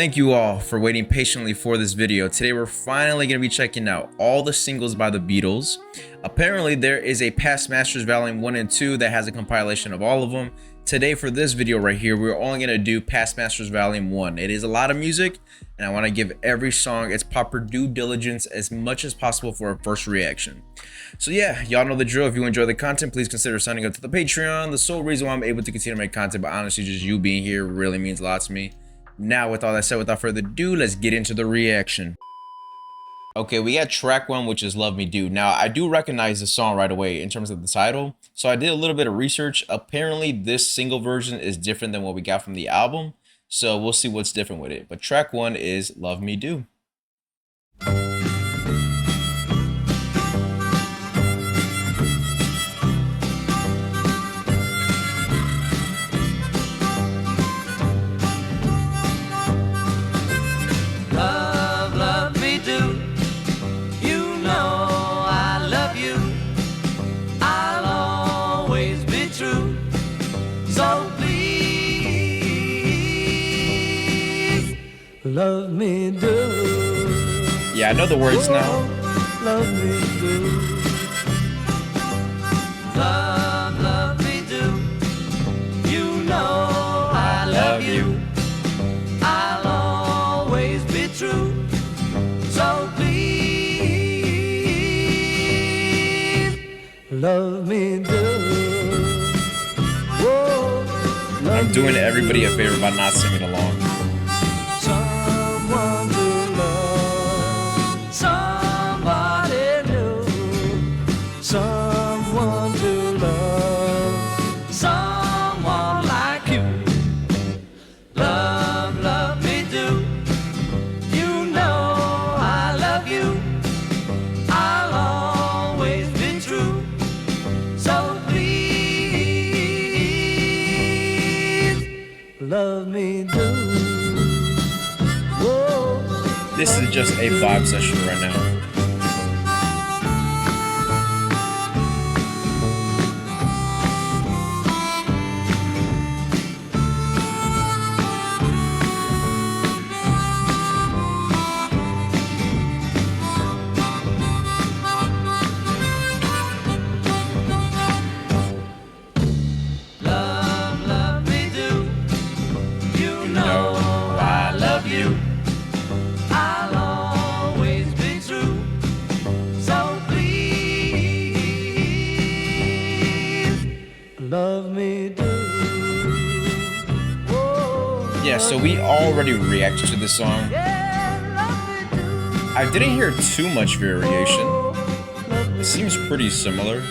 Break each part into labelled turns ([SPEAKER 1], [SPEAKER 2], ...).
[SPEAKER 1] Thank you all for waiting patiently for this video. Today we're finally going to be checking out all the singles by the Beatles. Apparently there is a Past Masters Volume 1 and 2 that has a compilation of all of them. Today for this video right here, we're only going to do Past Masters Volume 1. It is a lot of music and I want to give every song its proper due diligence as much as possible for a first reaction. So yeah, y'all know the drill. If you enjoy the content, please consider signing up to the Patreon. The sole reason why I'm able to continue to make content, but honestly just you being here really means a lot to me. Now, with all that said, without further ado, let's get into the reaction. Okay, we got track 1, which is Love Me Do. Now, I do recognize the song right away in terms of the title. So I did a little bit of research. Apparently, this single version is different than what we got from the album. So we'll see what's different with it. But track 1 is Love Me Do.
[SPEAKER 2] Love me do.
[SPEAKER 1] Yeah, I know the words now.
[SPEAKER 2] Love me do. Love me do. You know I love you. I'll always be true. So please, love me do. Whoa,
[SPEAKER 1] I'm doing everybody a favor by not singing along.
[SPEAKER 2] Someone to love, someone like you. Love me do. You know I love you. I'll always be true. So please, love me do. Whoa,
[SPEAKER 1] this is just a vibe session right now.
[SPEAKER 2] I'll always be true. So please, love me do. Whoa,
[SPEAKER 1] Yeah, so we already reacted to this song.
[SPEAKER 2] yeah, love me do.
[SPEAKER 1] I didn't hear too much variation.
[SPEAKER 2] Love me
[SPEAKER 1] It seems pretty similar.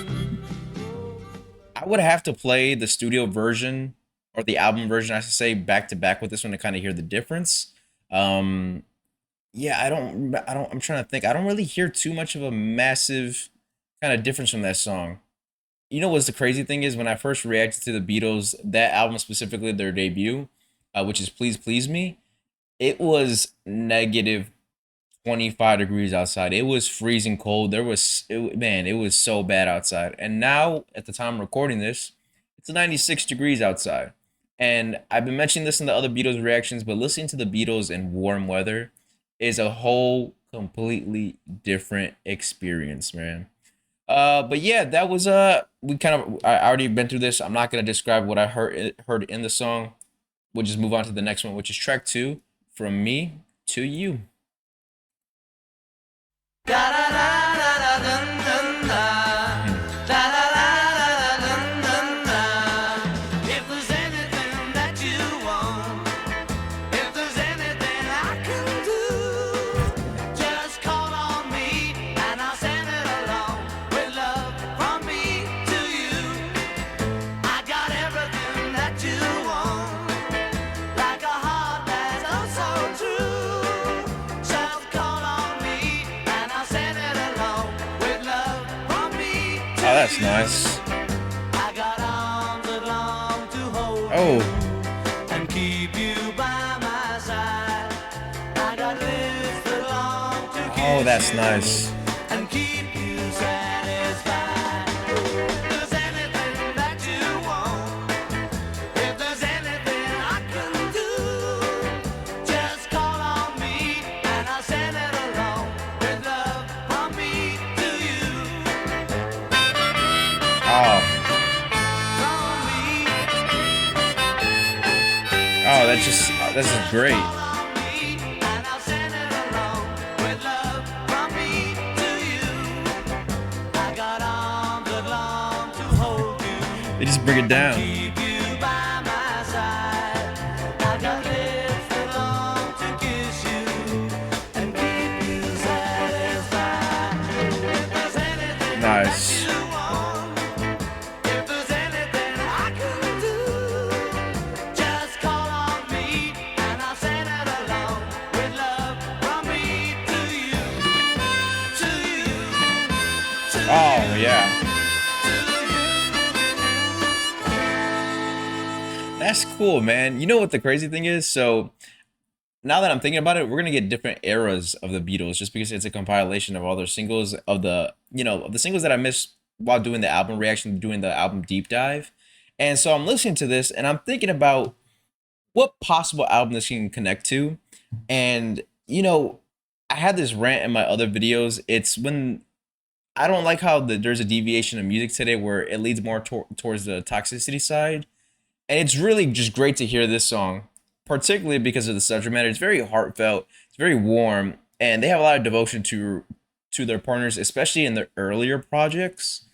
[SPEAKER 1] I would have to play the studio version or the album version, I should say, back to back with this one to kind of hear the difference. Yeah, I'm trying to think. I don't really hear too much of a massive kind of difference from that song. You know what's the crazy thing is, when I first reacted to the Beatles, that album specifically, their debut, which is Please Please Me, it was negative 25 degrees outside. It was freezing cold. It was so bad outside. And now, at the time I'm recording this, it's 96 degrees outside. And I've been mentioning this in the other Beatles reactions, but listening to the Beatles in warm weather is a whole completely different experience, man. But yeah, that was I already been through this. I'm not gonna describe what I heard in the song. We'll just move on to the next one, which is track 2, From Me to You. Oh, that's nice. Oh.
[SPEAKER 2] And keep you by my side. I got lips that long to kiss.
[SPEAKER 1] Oh, that's nice.
[SPEAKER 2] And keep you satisfied. If there's anything that you want, if there's anything I can do, just call
[SPEAKER 1] this is great.
[SPEAKER 2] on me, and I'll send it along with love from me to you. I got arms that long to hold you,
[SPEAKER 1] They just bring it down.
[SPEAKER 2] keep you by my side. I got lips that long to kiss you and keep you satisfied. If there's anything
[SPEAKER 1] Nice.
[SPEAKER 2] that you want, if there's anything I could do, just call on me and I'll send it along with love from me to you, to you, to
[SPEAKER 1] Oh yeah. That's cool, man. You know what the crazy thing is? So now that I'm thinking about it, we're gonna get different eras of the Beatles just because it's a compilation of all their singles of the, of the singles that I missed while doing the album reaction, doing the album deep dive. And so I'm listening to this and I'm thinking about what possible album this can connect to. And I had this rant in my other videos. It's when I don't like how there's a deviation of music today where it leads more towards the toxicity side. And it's really just great to hear this song, particularly because of the subject matter. It's very heartfelt, it's very warm, and they have a lot of devotion to their partners, especially in their earlier projects.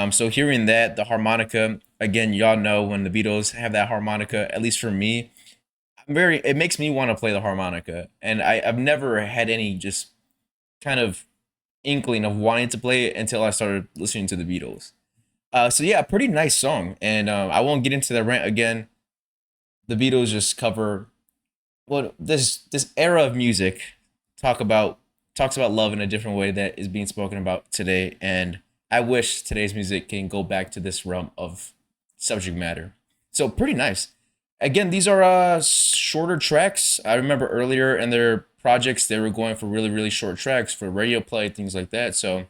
[SPEAKER 1] So hearing that, the harmonica, again, y'all know when the Beatles have that harmonica, at least for me, it makes me want to play the harmonica. And I've never had any just kind of inkling of wanting to play it until I started listening to the Beatles. So yeah, pretty nice song, and I won't get into that rant again. The Beatles just cover this era of music talks about love in a different way that is being spoken about today, and I wish today's music can go back to this realm of subject matter. So pretty nice. Again, these are shorter tracks. I remember earlier in their projects they were going for really really short tracks for radio play, things like that. So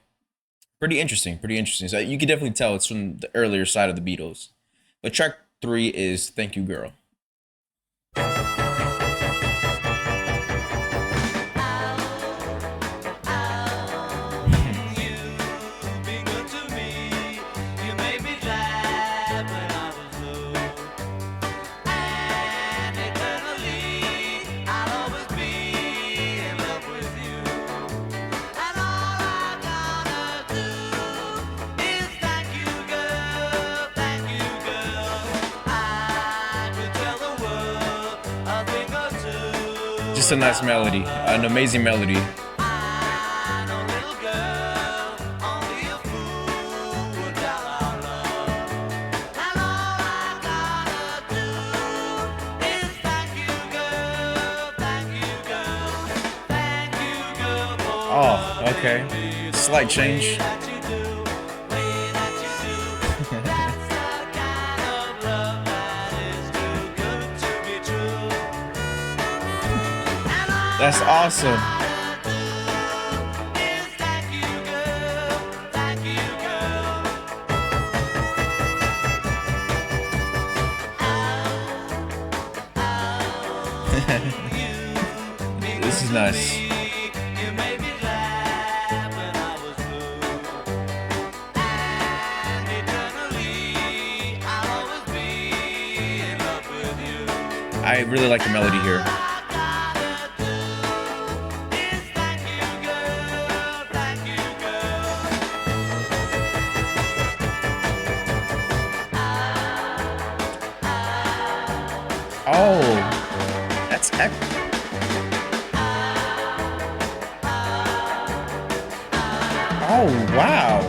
[SPEAKER 1] pretty interesting, pretty interesting. So you can definitely tell it's from the earlier side of the Beatles. But track 3 is Thank You Girl.
[SPEAKER 2] You've been good to me. You made me glad when I was low. And eternally, I'll always be in love with you. And all I gotta do is thank you, girl. Thank you, girl. I could tell the world a thing or two.
[SPEAKER 1] Just a nice melody, an amazing melody.
[SPEAKER 2] I know, little girl, only a fool would doubt our love. And all I gotta do is thank you, girl, thank you, girl, thank you, girl, for
[SPEAKER 1] Oh,
[SPEAKER 2] loving
[SPEAKER 1] okay.
[SPEAKER 2] me the
[SPEAKER 1] Slight
[SPEAKER 2] way
[SPEAKER 1] change.
[SPEAKER 2] that you do, way that you do. That's the kind of love that is too good to be true. And all
[SPEAKER 1] That's awesome.
[SPEAKER 2] is thank you, girl, thank you, girl.
[SPEAKER 1] This is nice.
[SPEAKER 2] You made me glad when I was blue. And eternally, I'll always be in love with you.
[SPEAKER 1] I really like the melody here.
[SPEAKER 2] I gotta do is thank you, girl, thank you, girl.
[SPEAKER 1] Oh, that's oh wow.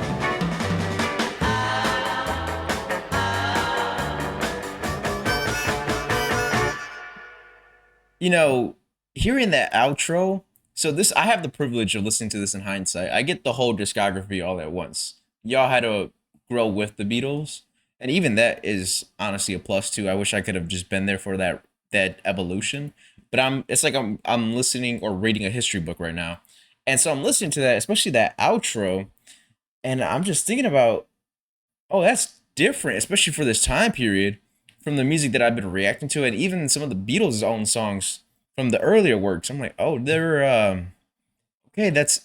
[SPEAKER 1] Hearing that outro. So this, I have the privilege of listening to this in hindsight. I get the whole discography all at once. Y'all had to grow with the Beatles, and even that is honestly a plus too. I wish I could have just been there for that evolution. But it's like I'm listening or reading a history book right now, and so I'm listening to that, especially that outro, and I'm just thinking about, oh, that's different, especially for this time period, from the music that I've been reacting to, and even some of the Beatles' own songs from the earlier works. I'm like, oh, they're okay. That's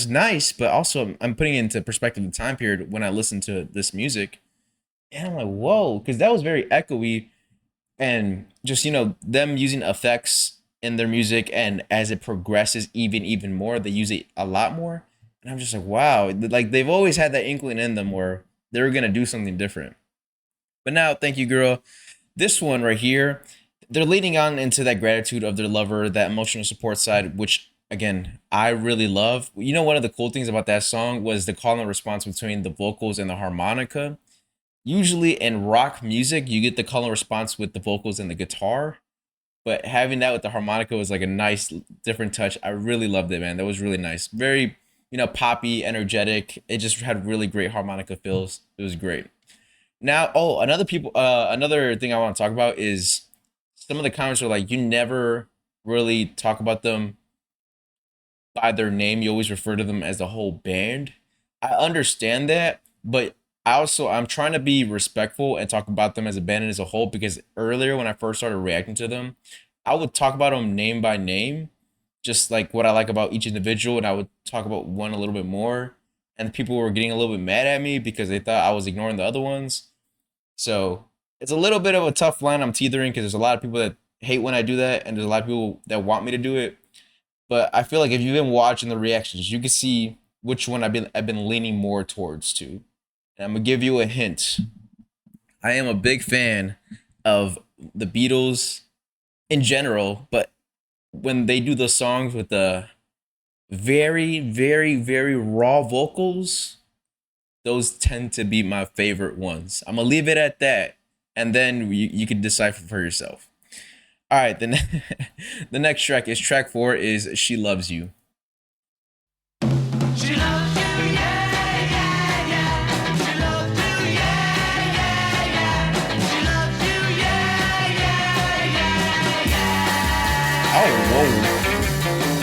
[SPEAKER 1] nice, but also I'm putting it into perspective the time period when I listen to this music, and I'm like, whoa, because that was very echoey and just them using effects in their music, and as it progresses even more they use it a lot more, and I'm just like, wow, like they've always had that inkling in them where they're gonna do something different. But now, thank you, girl. This one right here, they're leading on into that gratitude of their lover, that emotional support side, which again I really love. One of the cool things about that song was the call and response between the vocals and the harmonica. Usually in rock music, you get the call and response with the vocals and the guitar, but having that with the harmonica was like a nice different touch. I really loved it, man. That was really nice. Very, poppy, energetic. It just had really great harmonica fills. It was great. Now, oh, another thing I want to talk about is some of the comments are like, you never really talk about them by their name. You always refer to them as the whole band. I understand that, but I'm trying to be respectful and talk about them as a band and as a whole, because earlier when I first started reacting to them, I would talk about them name by name, just like what I like about each individual, and I would talk about one a little bit more. And people were getting a little bit mad at me because they thought I was ignoring the other ones. So it's a little bit of a tough line I'm teetering, because there's a lot of people that hate when I do that, and there's a lot of people that want me to do it. But I feel like if you've been watching the reactions, you can see which one I've been leaning more towards to. And I'm gonna give you a hint. I am a big fan of the Beatles in general, but when they do the songs with the very, very, very raw vocals, those tend to be my favorite ones. I'm gonna leave it at that, and then you can decipher for yourself. All right, then the next track is track 4 is She Loves You.
[SPEAKER 2] She loves you, yeah, yeah, yeah. She loves you, yeah, yeah, yeah. She loves you, yeah, yeah, yeah,
[SPEAKER 1] Oh,
[SPEAKER 2] yeah.
[SPEAKER 1] whoa.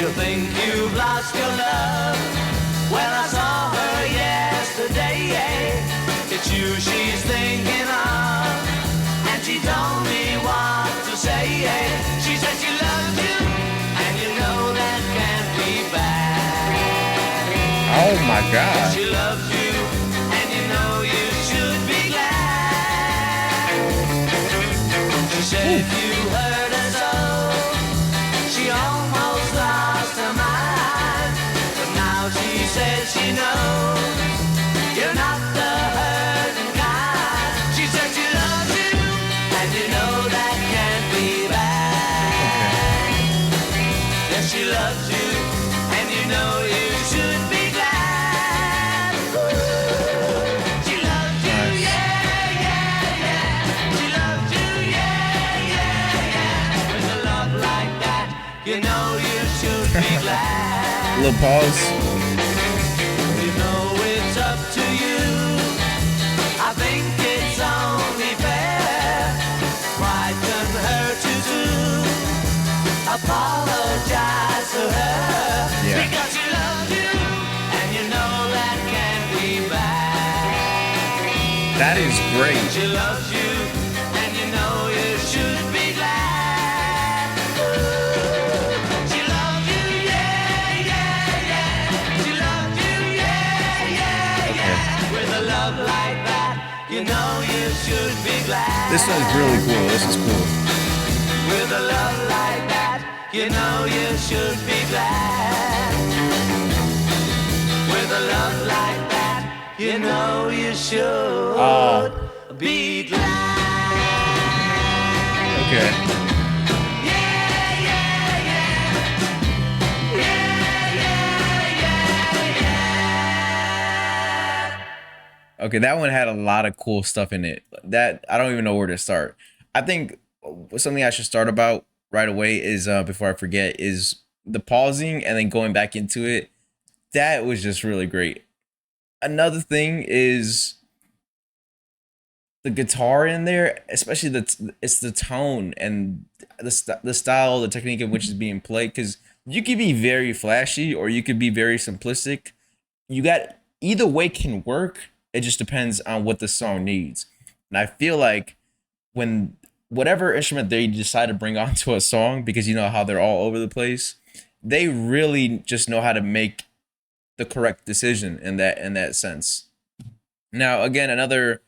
[SPEAKER 2] You think you've lost your love? Well, I saw her yesterday. It's you she's thinking of, and she told me what to say. She said she loves you, and you know that can't be bad.
[SPEAKER 1] Oh my God.
[SPEAKER 2] She loves you, and you know you should be glad. She said if you hurt her so, she almost lost her mind. But now she says she knows you're not the hurting kind. She said she loves you, and you know that can't be bad. Yes, she loves you, and you know you should be glad. She loves you, yeah, yeah, yeah. She loves you, yeah, yeah, yeah. With a love like that, you know you should be glad.
[SPEAKER 1] Little pause.
[SPEAKER 2] You know it's up to you. I think it's only fair. Pride can hurt you too. Apologize to her.
[SPEAKER 1] Yeah.
[SPEAKER 2] Because she loves you, and you know that can't be bad.
[SPEAKER 1] That is great.
[SPEAKER 2] She loves you, and you know you should be glad. She loves you, yeah, yeah, yeah. She loves you, yeah, yeah, yeah. With a love like that, you know you should be glad.
[SPEAKER 1] This one's really cool. This is cool.
[SPEAKER 2] With a love like that, you know you should be glad. With a love like that, you know you should be glad.
[SPEAKER 1] Okay.
[SPEAKER 2] Yeah, yeah, yeah. Yeah, yeah, yeah, yeah.
[SPEAKER 1] Okay, that one had a lot of cool stuff in it. That I don't even know where to start. I think something I should start about right away is before I forget, is the pausing and then going back into it. That was just really great. Another thing is the guitar in there, especially it's the tone and the style, the technique in which is being played. Because you could be very flashy or you could be very simplistic. You got either way can work. It just depends on what the song needs. And I feel like when whatever instrument they decide to bring onto a song, because you know how they're all over the place, they really just know how to make the correct decision in that sense. Now, again, another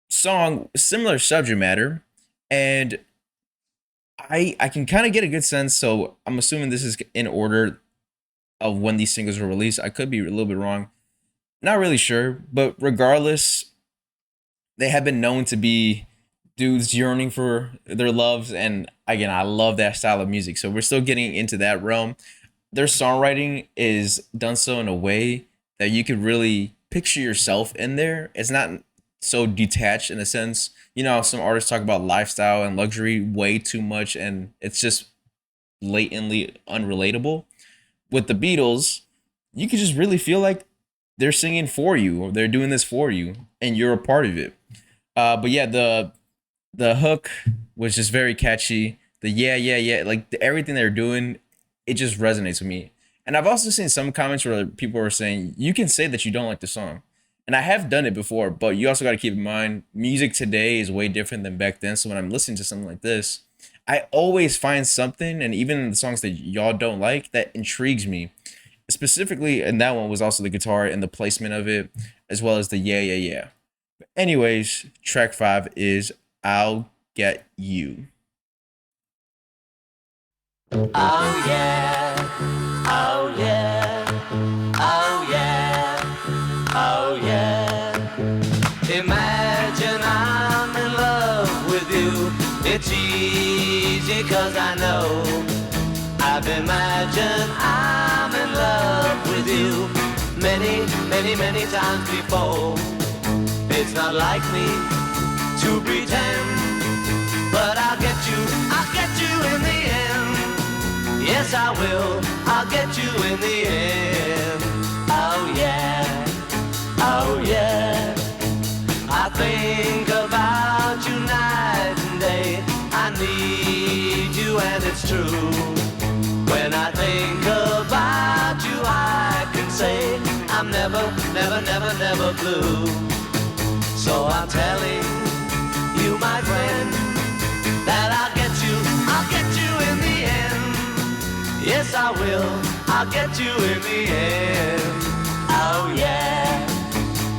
[SPEAKER 1] song, similar subject matter, and I can kind of get a good sense. So I'm assuming this is in order of when these singles were released. I could be a little bit wrong. Not really sure, but regardless, they have been known to be dudes yearning for their loves, and again, I love that style of music. So we're still getting into that realm. Their songwriting is done so in a way that you could really picture yourself in there. It's not so detached in a sense. You know, some artists talk about lifestyle and luxury way too much, and it's just blatantly unrelatable. With the Beatles, you could just really feel like they're singing for you or they're doing this for you, and you're a part of it. But yeah, the hook was just very catchy. The yeah, yeah, yeah, like everything they're doing, it just resonates with me. And I've also seen some comments where people are saying you can say that you don't like the song, and I have done it before. But you also got to keep in mind, music today is way different than back then. So when I'm listening to something like this, I always find something, and even in the songs that y'all don't like, that intrigues me. Specifically, and that one was also the guitar and the placement of it, as well as the yeah, yeah, yeah. Anyways, track 5 is I'll Get You.
[SPEAKER 2] Oh yeah, oh yeah, oh yeah, oh yeah. Imagine I'm in love with you. It's easy 'cause I know I've imagined I'm in love with you many, many, many times before. It's not like me to pretend, but I'll get you in the end. Yes, I will, I'll get you in the end. Oh yeah, oh yeah. I think about you night and day. I need you and it's true. When I think about you, I can say I'm never, never, never, never blue. So I'm telling you, my friend, that I'll get you in the end. Yes, I will, I'll get you in the end. Oh yeah,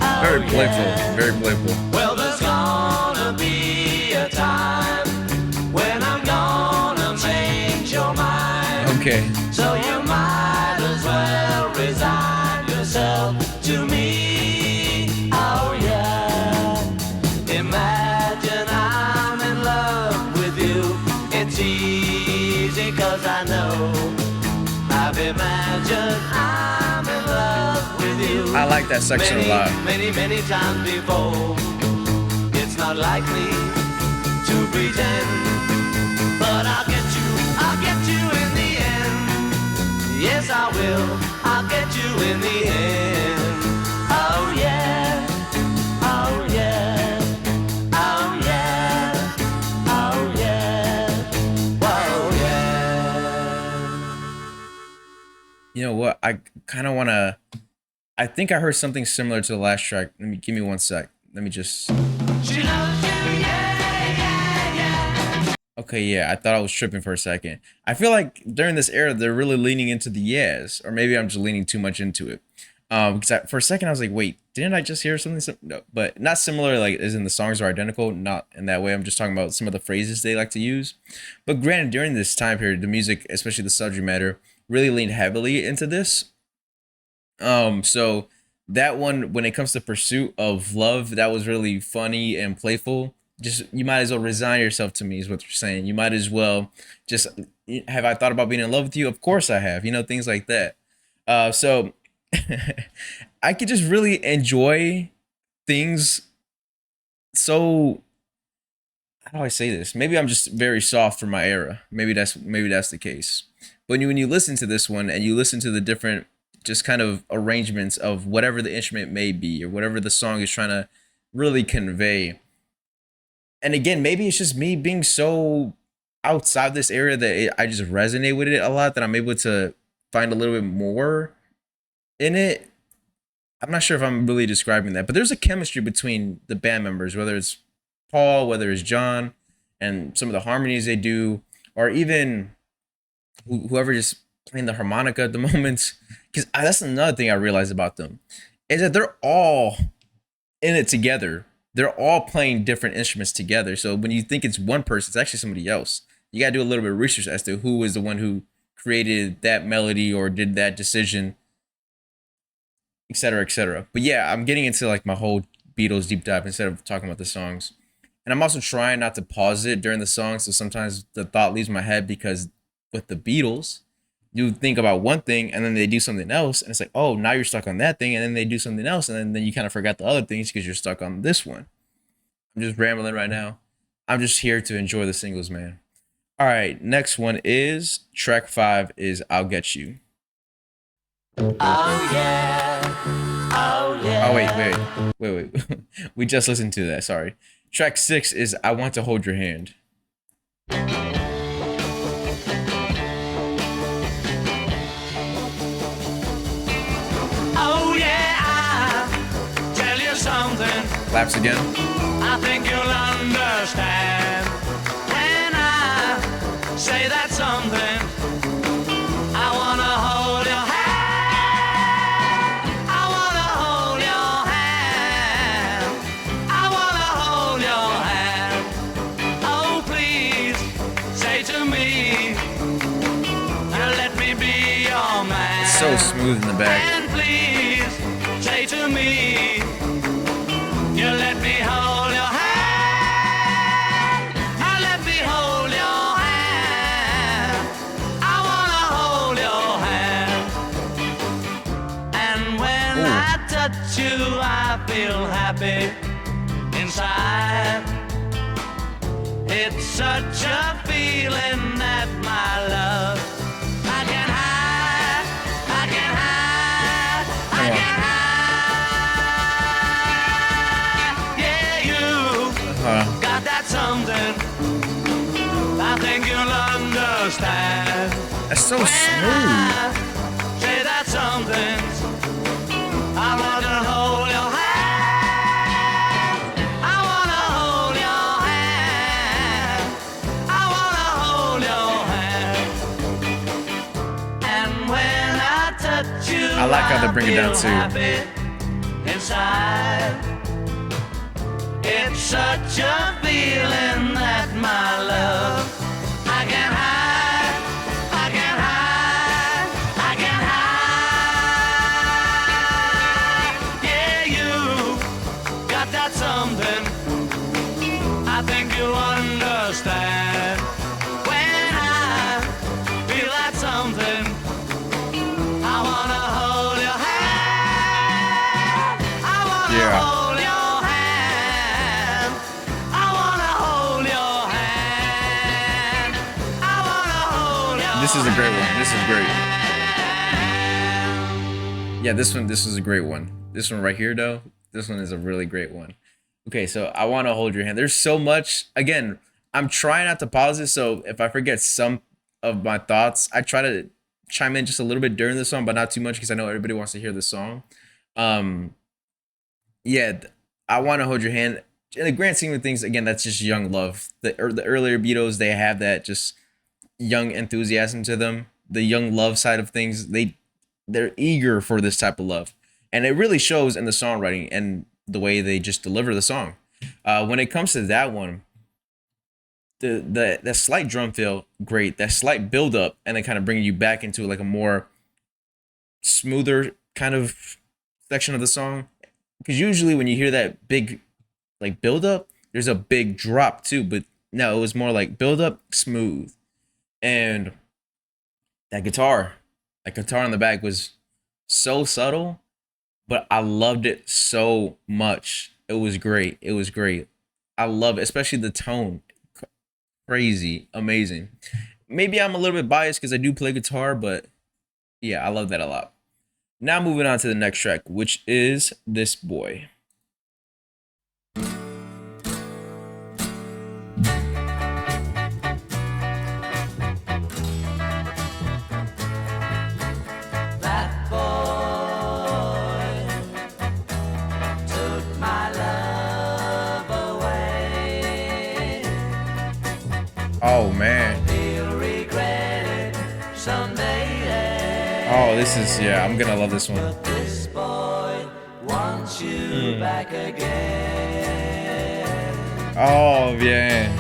[SPEAKER 2] oh
[SPEAKER 1] Very playful,
[SPEAKER 2] yeah.
[SPEAKER 1] very playful.
[SPEAKER 2] Well, there's gonna be a time when I'm gonna change your mind.
[SPEAKER 1] Okay.
[SPEAKER 2] So you might as well resign yourself to me. Oh yeah. Imagine I'm in love with you. It's easy 'cause I know I've imagined I'm in love with you.
[SPEAKER 1] I like that section a lot.
[SPEAKER 2] Many, many times before. It's not like me to pretend, but I'll get you in the end. Yes, I will, I'll get you in the end. Oh yeah, oh yeah, oh yeah, oh yeah, oh yeah.
[SPEAKER 1] You know what? I kind of want to. I think I heard something similar to the last track. Give me one sec. Let me just.
[SPEAKER 2] She loves you, yeah, yeah, yeah.
[SPEAKER 1] Okay, yeah, I thought I was tripping for a second. I feel like during this era, they're really leaning into the yes, or maybe I'm just leaning too much into it. Because for a second I was like, wait, didn't I just hear something? No, but not similar, like as in the songs are identical. Not in that way. I'm just talking about some of the phrases they like to use. But granted, during this time period, the music, especially the subject matter, really leaned heavily into this. So that one, when it comes to pursuit of love, that was really funny and playful. Just you might as well resign yourself to me, is what you're saying. You might as well just have I thought about being in love with you? Of course I have. You know, things like that. So I could just really enjoy things. So how do I say this? Maybe I'm just very soft for my era. Maybe that's the case. But when you listen to this one and you listen to the different just kind of arrangements of whatever the instrument may be or whatever the song is trying to really convey. And again, maybe it's just me being so outside this area that I just resonate with it a lot that I'm able to find a little bit more in it. I'm not sure if I'm really describing that, but there's a chemistry between the band members, whether it's Paul, whether it's John, and some of the harmonies they do, or even whoever just playing the harmonica at the moment. Because that's another thing I realized about them is that they're all in it together. They're all playing different instruments together. So when you think it's one person, it's actually somebody else. you gotta do a little bit of research as to who was the one who created that melody or did that decision, etc., etc. But yeah, I'm getting into like my whole Beatles deep dive instead of talking about the songs. And I'm also trying not to pause it during the song, so sometimes the thought leaves my head because with the Beatles, you think about one thing and then they do something else, and it's like, oh, now you're stuck on that thing, and then they do something else, and then you kind of forgot the other things because you're stuck on this one. I'm just rambling right now. I'm just here to enjoy the singles, man. All right, next one is track 5 is I'll Get You.
[SPEAKER 2] Oh yeah, oh yeah.
[SPEAKER 1] Oh wait. We just listened to that. Sorry. Track 6 is I Want to Hold Your Hand.
[SPEAKER 2] Oh yeah, I'll tell you something.
[SPEAKER 1] Claps again.
[SPEAKER 2] I think you'll understand when I say that something. I wanna hold your hand. I wanna hold your hand. I wanna hold your hand. Oh, please say to me, let me be your man.
[SPEAKER 1] It's so smooth in the back.
[SPEAKER 2] And please say to me, you let me hold your hand. Let me hold your hand. I wanna hold your hand. And when I touch you, I feel happy inside. It's such a feeling that my love I can hide. I can hide. I can hide. Yeah, you got that something. I think you'll understand.
[SPEAKER 1] That's so
[SPEAKER 2] When
[SPEAKER 1] smooth.
[SPEAKER 2] I say that something, I wanna hold your hand. I wanna hold your hand. I wanna hold your hand. And when I touch you,
[SPEAKER 1] I like how they bring it down,
[SPEAKER 2] feel
[SPEAKER 1] too.
[SPEAKER 2] happy inside. It's such a feeling that my love I can hide. I can hide. I can hide. Yeah, you got that something. I think you'll understand when I feel that something. I wanna hold your hand. I wanna
[SPEAKER 1] Yeah.
[SPEAKER 2] hold your hand. I wanna hold your hand. I wanna hold your
[SPEAKER 1] This is a great one. This is great.
[SPEAKER 2] hand.
[SPEAKER 1] Yeah, this is a great one. This one right here, though, this one is a really great one. Okay, so I Want to Hold Your Hand. There's so much. Again, I'm trying not to pause it, so if I forget some of my thoughts, I try to chime in just a little bit during the song, but not too much because I know everybody wants to hear the song. Yeah, I Want to Hold Your Hand. In the grand scheme of things, again, that's just young love. The earlier Beatles, they have that just young enthusiasm to them. The young love side of things, they're eager for this type of love, and it really shows in the songwriting and the way they just deliver the song. When it comes to that one, the slight drum feel great, that slight build up, and then kind of bringing you back into like a more smoother kind of section of the song. Because usually when you hear that big like build up, there's a big drop too. But no, it was more like build up, smooth, and that guitar in the back was so subtle, but I loved it so much. It was great. It was great. I love it, especially the tone. Crazy, amazing. Maybe I'm a little bit biased because I do play guitar, but yeah, I love that a lot. Now moving on to the next track, which is This Boy.
[SPEAKER 2] That boy took my love away.
[SPEAKER 1] Oh man.
[SPEAKER 2] He'll regret it someday.
[SPEAKER 1] Oh, this is, yeah, I'm gonna love this one.
[SPEAKER 2] But this boy wants you back again.
[SPEAKER 1] Oh man.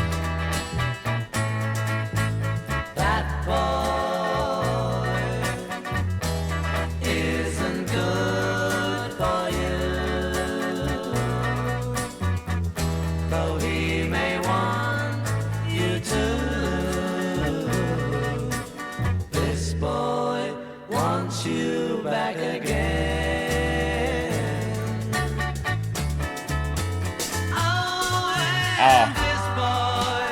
[SPEAKER 2] want you back again. Oh, and this boy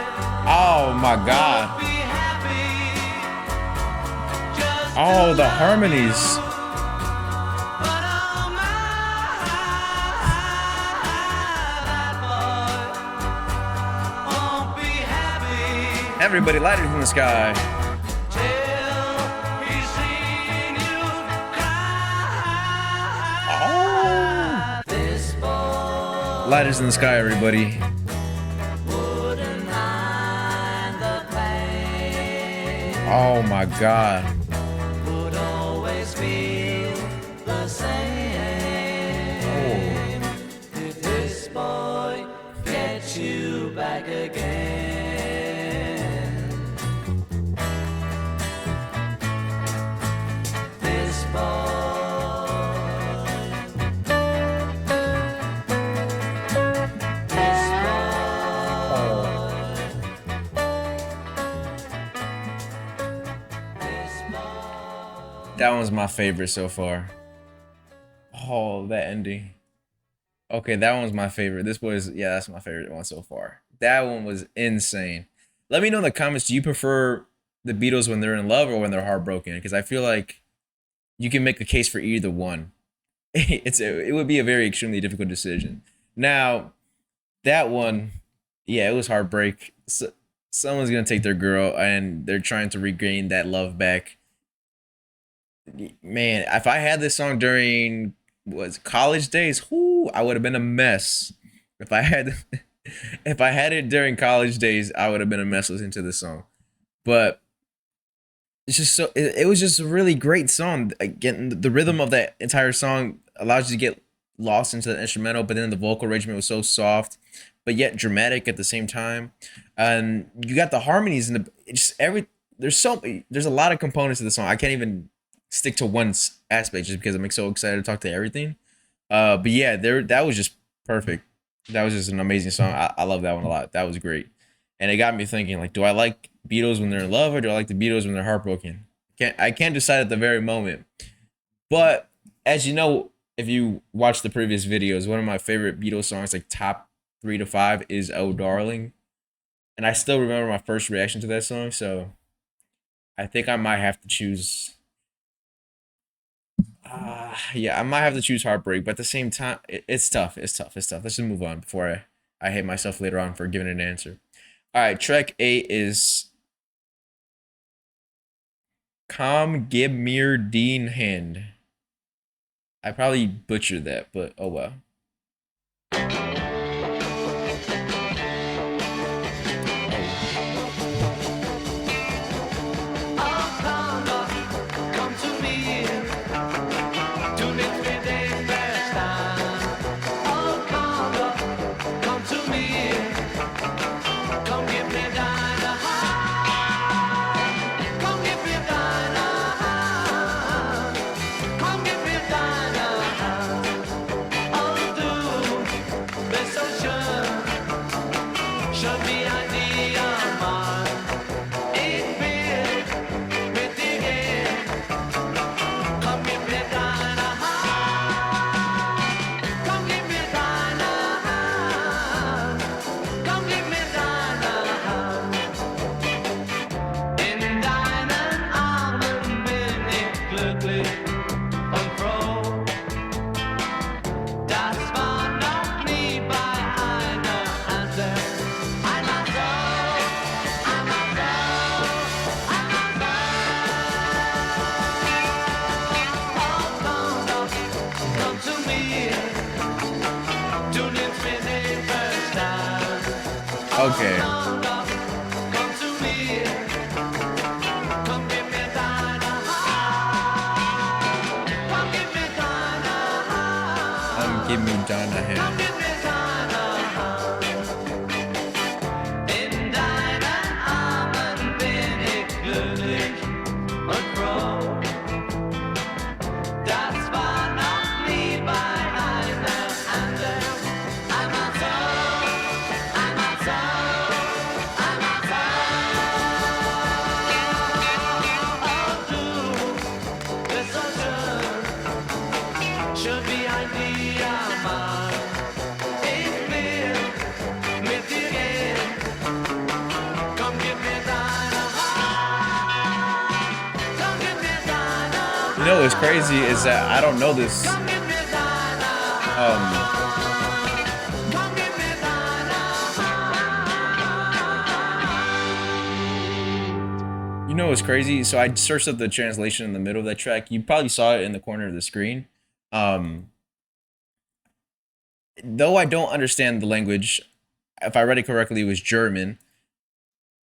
[SPEAKER 1] Oh my
[SPEAKER 2] won't
[SPEAKER 1] God.
[SPEAKER 2] be happy. Just
[SPEAKER 1] Oh,
[SPEAKER 2] to
[SPEAKER 1] the
[SPEAKER 2] love
[SPEAKER 1] harmonies.
[SPEAKER 2] you. But oh my, that boy won't be happy.
[SPEAKER 1] Everybody, lighters in the sky.
[SPEAKER 2] Till he's seen you cry.
[SPEAKER 1] Oh.
[SPEAKER 2] This boy
[SPEAKER 1] Lighters in the sky, everybody.
[SPEAKER 2] wouldn't mind the pain.
[SPEAKER 1] Oh my God.
[SPEAKER 2] Would always feel the same. Did this boy get you back again? This boy. This boy.
[SPEAKER 1] That one's my favorite so far. Oh, that ending. Okay, that one's my favorite. This was, yeah, that's my favorite one so far. That one was insane. Let me know in the comments, do you prefer the Beatles when they're in love or when they're heartbroken? Because I feel like you can make a case for either one. It would be a very extremely difficult decision. Now, that one, yeah, it was heartbreak. So, someone's gonna take their girl and they're trying to regain that love back. Man, if I had this song during was college days, whoo, I would have been a mess. If I had if I had it during college days, I would have been a mess listening to this song. But it's just so it was just a really great song. Again, the rhythm of that entire song allows you to get lost into the instrumental, but then the vocal arrangement was so soft, but yet dramatic at the same time. And you got the harmonies and just there's a lot of components to the song. I can't even stick to one aspect just because I'm so excited to talk to everything. But yeah, that was just perfect. That was just an amazing song. I love that one a lot. That was great. And it got me thinking, like, do I like Beatles when they're in love or do I like the Beatles when they're heartbroken? I can't decide at the very moment. But as you know, if you watch the previous videos, one of my favorite Beatles songs, like top 3 to 5, is "Oh Darling." And I still remember my first reaction to that song, so I think I might have to choose. Yeah, I might have to choose Heartbreak, but at the same time, it's tough. It's tough. It's tough. Let's just move on before I hate myself later on for giving an answer. All right, track 8 is Kom Gib Mir Dien Hand. I probably butchered that, but oh well.
[SPEAKER 2] Come to me. Do this with a first time. Oh, come to me. Come give me dynamite. Come give me dynamite. Come give me dynamite. Oh, do be so sure. Show me idea, man. It feels with the game. Come give me dynamite. Come give me dynamite. Come give me dynamite. In deinen Armen bin ich glücklich und froh. Das war noch nie bei einer anderen. Einmal so, einmal so, einmal so. Oh, komm zu mir. Du nimmst mir den Verstand.
[SPEAKER 1] Okay.
[SPEAKER 2] Komm zu mir. Komm, gib mir deine Hand. Komm, gib mir deine Hand.
[SPEAKER 1] Give me Donna
[SPEAKER 2] Komm,
[SPEAKER 1] Hand.
[SPEAKER 2] gib mir deine Hand. In deinen Armen bin ich glücklich und froh. Das war noch nie bei einer anderen. Einmal so, einmal so, einmal so. Oh, du bist so schön.
[SPEAKER 1] You know what's crazy is that I don't know this.
[SPEAKER 2] Come give me thine
[SPEAKER 1] Um,
[SPEAKER 2] Come give me
[SPEAKER 1] you know what's crazy? So I searched up the translation in the middle of that track. You probably saw it in the corner of the screen. Um, though I don't understand the language, if I read it correctly, it was German.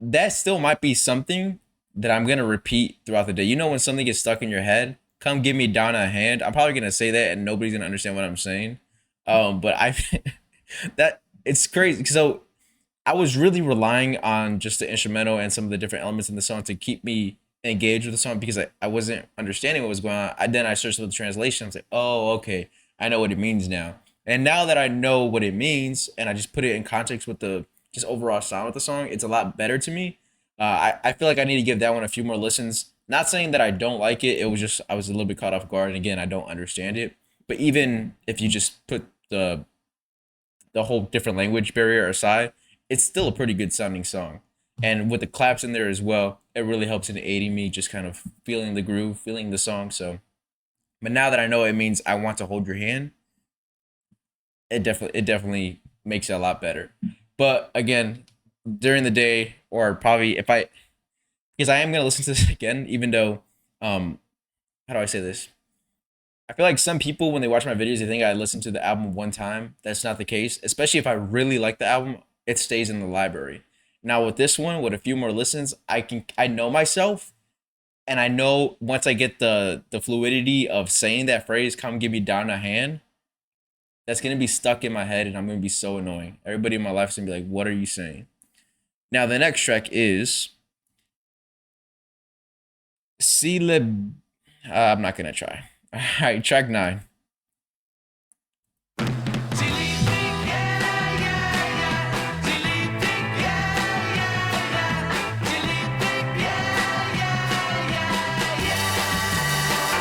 [SPEAKER 1] That still might be something that I'm gonna repeat throughout the day. You know, when something gets stuck in your head, come give me down a hand. I'm probably gonna say that, and nobody's gonna understand what I'm saying. But I that it's crazy. So I was really relying on just the instrumental and some of the different elements in the song to keep me engaged with the song because I wasn't understanding what was going on. Then I searched for the translation. I was like, oh, okay, I know what it means now. And now that I know what it means and I just put it in context with the just overall sound of the song, it's a lot better to me. I feel like I need to give that one a few more listens. Not saying that I don't like it. It was just I was a little bit caught off guard. And again, I don't understand it. But even if you just put the whole different language barrier aside, it's still a pretty good sounding song. And with the claps in there as well, it really helps in aiding me just kind of feeling the groove, feeling the song. So, but now that I know it means I want to hold your hand, it definitely makes it a lot better. But again, during the day or probably if I because I am gonna listen to this again, even though how do I say this? I feel like some people when they watch my videos, they think I listen to the album one time. That's not the case. Especially if I really like the album, it stays in the library. Now with this one, with a few more listens, I know myself, and I know once I get the fluidity of saying that phrase, "Come give me down a hand," that's gonna be stuck in my head, and I'm gonna be so annoying. Everybody in my life is gonna be like, "What are you saying?" Now the next track is Lib. I'm not gonna try. All right, track 9.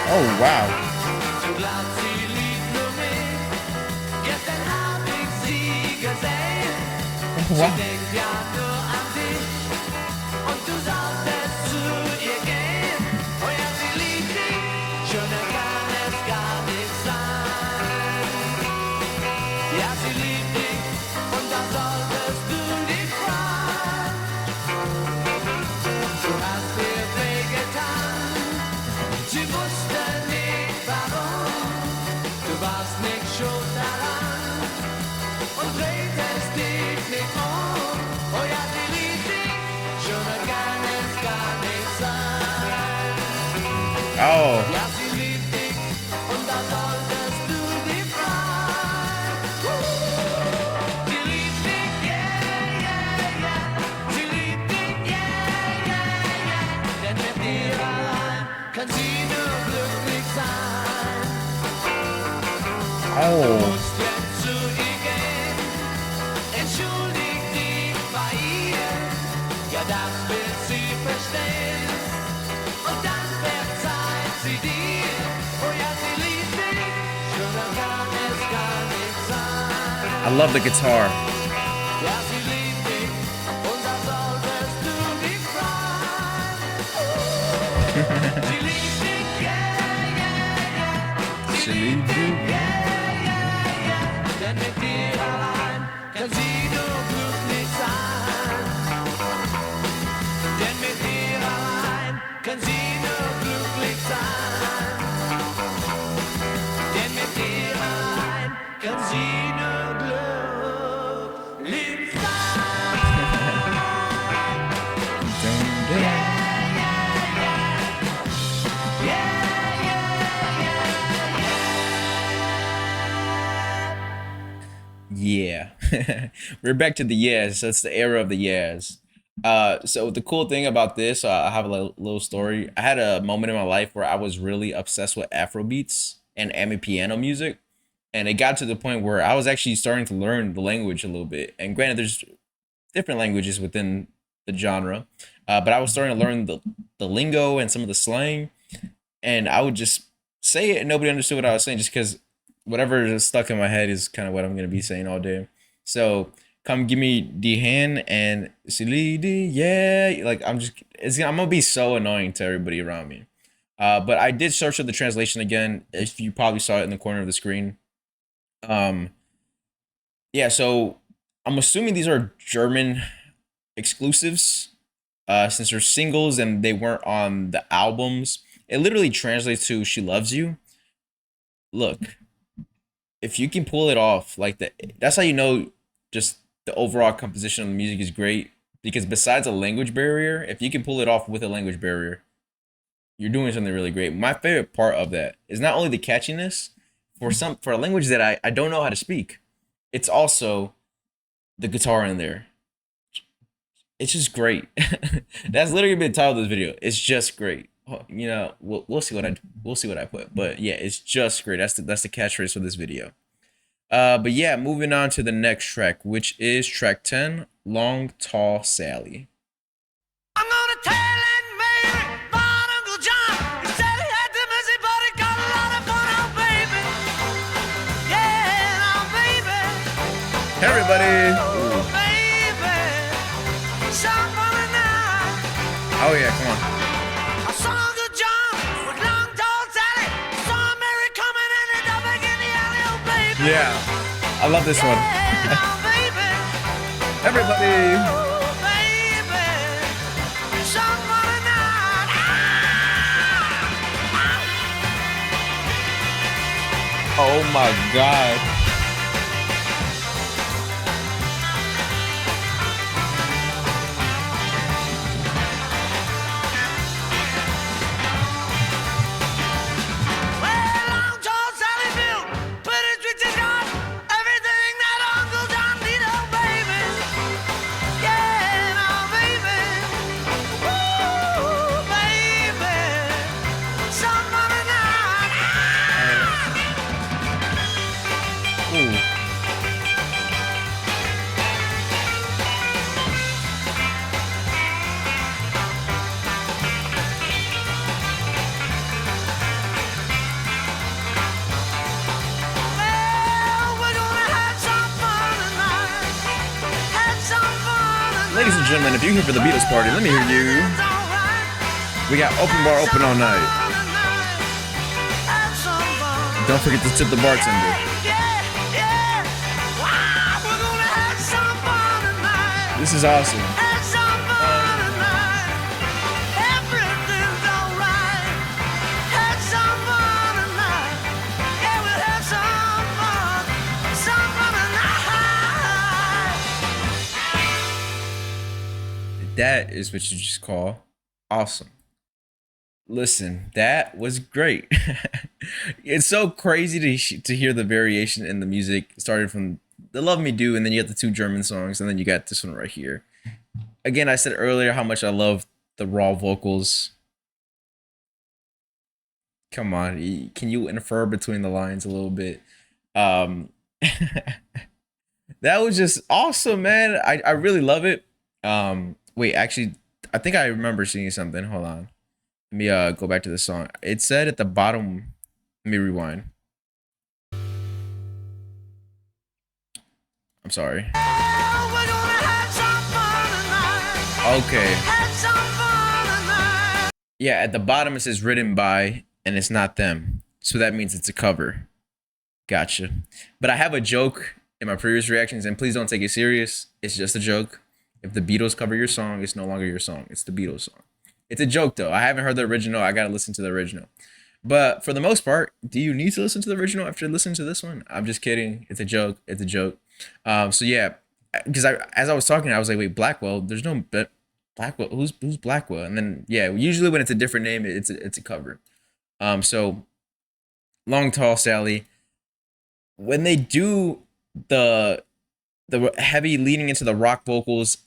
[SPEAKER 1] Oh wow.
[SPEAKER 2] Du glaubst, sie liebt nur mich. Gestern hab ich sie gesehen. Sie
[SPEAKER 1] Wow.
[SPEAKER 2] denkt ja nur an dich. Und du solltest zu ihr gehen. Oh ja, sie liebt dich. Schöner kann es gar nicht sein. Ja, sie liebt dich. Und da solltest du dich freuen. Du hast ihr wehgetan. Sie wusste nicht warum, du warst nicht schuld daran und drehtest dich nicht um. Oh ja, sie liebt dich, schöner kann es gar nicht sein.
[SPEAKER 1] Oh.
[SPEAKER 2] Ja, sie liebt dich und da solltest du dich freuen. Sie liebt dich, yeah, yeah, yeah. Sie liebt dich, yeah, yeah, yeah. Denn mit dir allein kann sie nur glücklich sein. Du
[SPEAKER 1] Oh.
[SPEAKER 2] musst jetzt zu ihr gehen, entschuldig dich bei ihr. Ja, das wird sie verstehen. Und dann verzeiht sie dir. Oh ja, sie liebt dich, schöner kann es gar nicht
[SPEAKER 1] I
[SPEAKER 2] sein.
[SPEAKER 1] love the guitar.
[SPEAKER 2] Ja, sie liebt dich und da solltest du dich freuen. Sie liebt dich, yeah, yeah, yeah. Sie liebt dich, yeah, yeah, yeah. Denn mit dir allein kann sie nur glücklich sein. Denn mit dir allein kann sie nur glücklich sein. Denn mit dir allein kann sie nur glücklich sein.
[SPEAKER 1] Yeah. We're back to the yeahs. So it's the era of the yeahs. So the cool thing about this, I have a little story. I had a moment in my life where I was really obsessed with Afro beats and piano music. And it got to the point where I was actually starting to learn the language a little bit. And granted, there's different languages within the genre, but I was starting to learn the lingo and some of the slang, and I would just say it and nobody understood what I was saying just because whatever is stuck in my head is kind of what I'm gonna be saying all day. So come give me the hand and silly yeah, like I'm gonna be so annoying to everybody around me. But I did search up the translation again. If you probably saw it in the corner of the screen. Um, yeah, so I'm assuming these are German exclusives, since they're singles and they weren't on the albums. It literally translates to "She loves you." Look, if you can pull it off like that, that's how you know just the overall composition of the music is great. Because besides a language barrier, if you can pull it off with a language barrier, you're doing something really great. My favorite part of that is not only the catchiness for a language that I don't know how to speak. It's also the guitar in there. It's just great. That's literally been the title of this video. It's just great. You know, we'll see we'll see what I put. But yeah, it's just great. That's the catchphrase for this video. But yeah, moving on to the next track, which is track 10, Long Tall Sally.
[SPEAKER 2] I'm gonna tell Aunt Mary about Uncle John. He said he had the messy, but he got a lot of fun, oh baby. Yeah, now baby.
[SPEAKER 1] Hey everybody.
[SPEAKER 2] Oh,
[SPEAKER 1] Ooh.
[SPEAKER 2] baby. Some fun night.
[SPEAKER 1] Oh yeah, come on.
[SPEAKER 2] I saw Uncle John with long tall Sally. Saw Mary coming in the dark in the alley, oh baby.
[SPEAKER 1] Yeah, I love this one.
[SPEAKER 2] Yeah, now baby.
[SPEAKER 1] Everybody.
[SPEAKER 2] Oh, baby. Some fun night.
[SPEAKER 1] Oh my god.
[SPEAKER 2] Well, long tall Sally built, but his riches got everything that Uncle John need, oh baby. Yeah, now baby. Woo, baby. Some other night.
[SPEAKER 1] Ooh.
[SPEAKER 2] Well, we're gonna have some fun tonight. Have some fun tonight.
[SPEAKER 1] Ladies and gentlemen, if you're here for the Beatles party, let me hear you.
[SPEAKER 2] It's alright.
[SPEAKER 1] We got open bar open all night.
[SPEAKER 2] Have some fun.
[SPEAKER 1] Don't forget to tip the bartender.
[SPEAKER 2] Yeah, yeah. Wow, we're gonna have some fun tonight.
[SPEAKER 1] This is awesome.
[SPEAKER 2] Have some fun tonight. Everything's alright. Have some fun tonight. Yeah, we'll have some fun. Some fun tonight.
[SPEAKER 1] That is what you just call awesome. Listen, that was great. It's so crazy to hear the variation in the music. It started from the Love Me Do, and then you got the two German songs, and then you got this one right here. Again, I said earlier how much I love the raw vocals. Come on, can you infer between the lines a little bit? Um, that was just awesome, man. I really love it. Wait, actually, I think I remember seeing something. Hold on. Let me go back to the song. It said at the bottom. Let me rewind. I'm sorry.
[SPEAKER 2] Well, we're gonna have some fun tonight.
[SPEAKER 1] Okay.
[SPEAKER 2] Have some fun tonight.
[SPEAKER 1] Yeah, at the bottom it says written by, and it's not them. So that means it's a cover. Gotcha. But I have a joke in my previous reactions, and please don't take it serious. It's just a joke. If the Beatles cover your song, it's no longer your song. It's the Beatles song. It's a joke though. I haven't heard the original. I gotta listen to the original. But for the most part, do you need to listen to the original after listening to this one? I'm just kidding. It's a joke. It's a joke. So yeah, because as I was talking, I was like, wait, Blackwell. There's no Blackwell. Who's Blackwell? And then yeah, usually when it's a different name, it's a cover. So Long Tall Sally. When they do the heavy leaning into the rock vocals,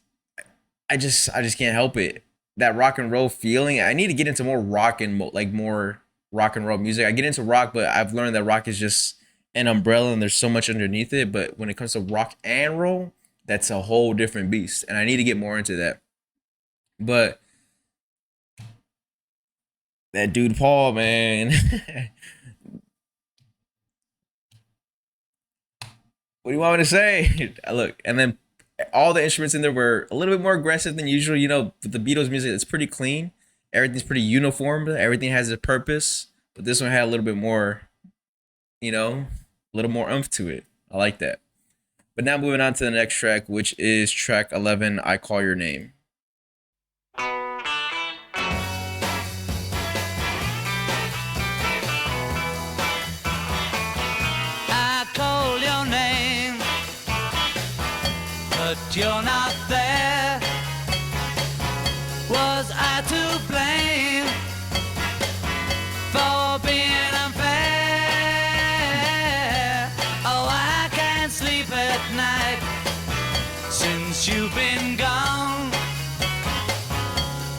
[SPEAKER 1] I just can't help it. That rock and roll feeling. I need to get into more rock and more rock and roll music. I get into rock, but I've learned that rock is just an umbrella and there's so much underneath it. But when it comes to rock and roll, that's a whole different beast, and I need to get more into that. But that dude Paul, man. What do you want me to say? Look, and then all the instruments in there were a little bit more aggressive than usual. You know, the Beatles music, it's pretty clean. Everything's pretty uniform. Everything has a purpose, but this one had a little bit more, a little more oomph to it. I like that. But now moving on to the next track, which is track 11, I Call Your Name.
[SPEAKER 2] I call your name, but you're not there. Was I to blame for being unfair? Oh, I can't sleep at night since you've been gone.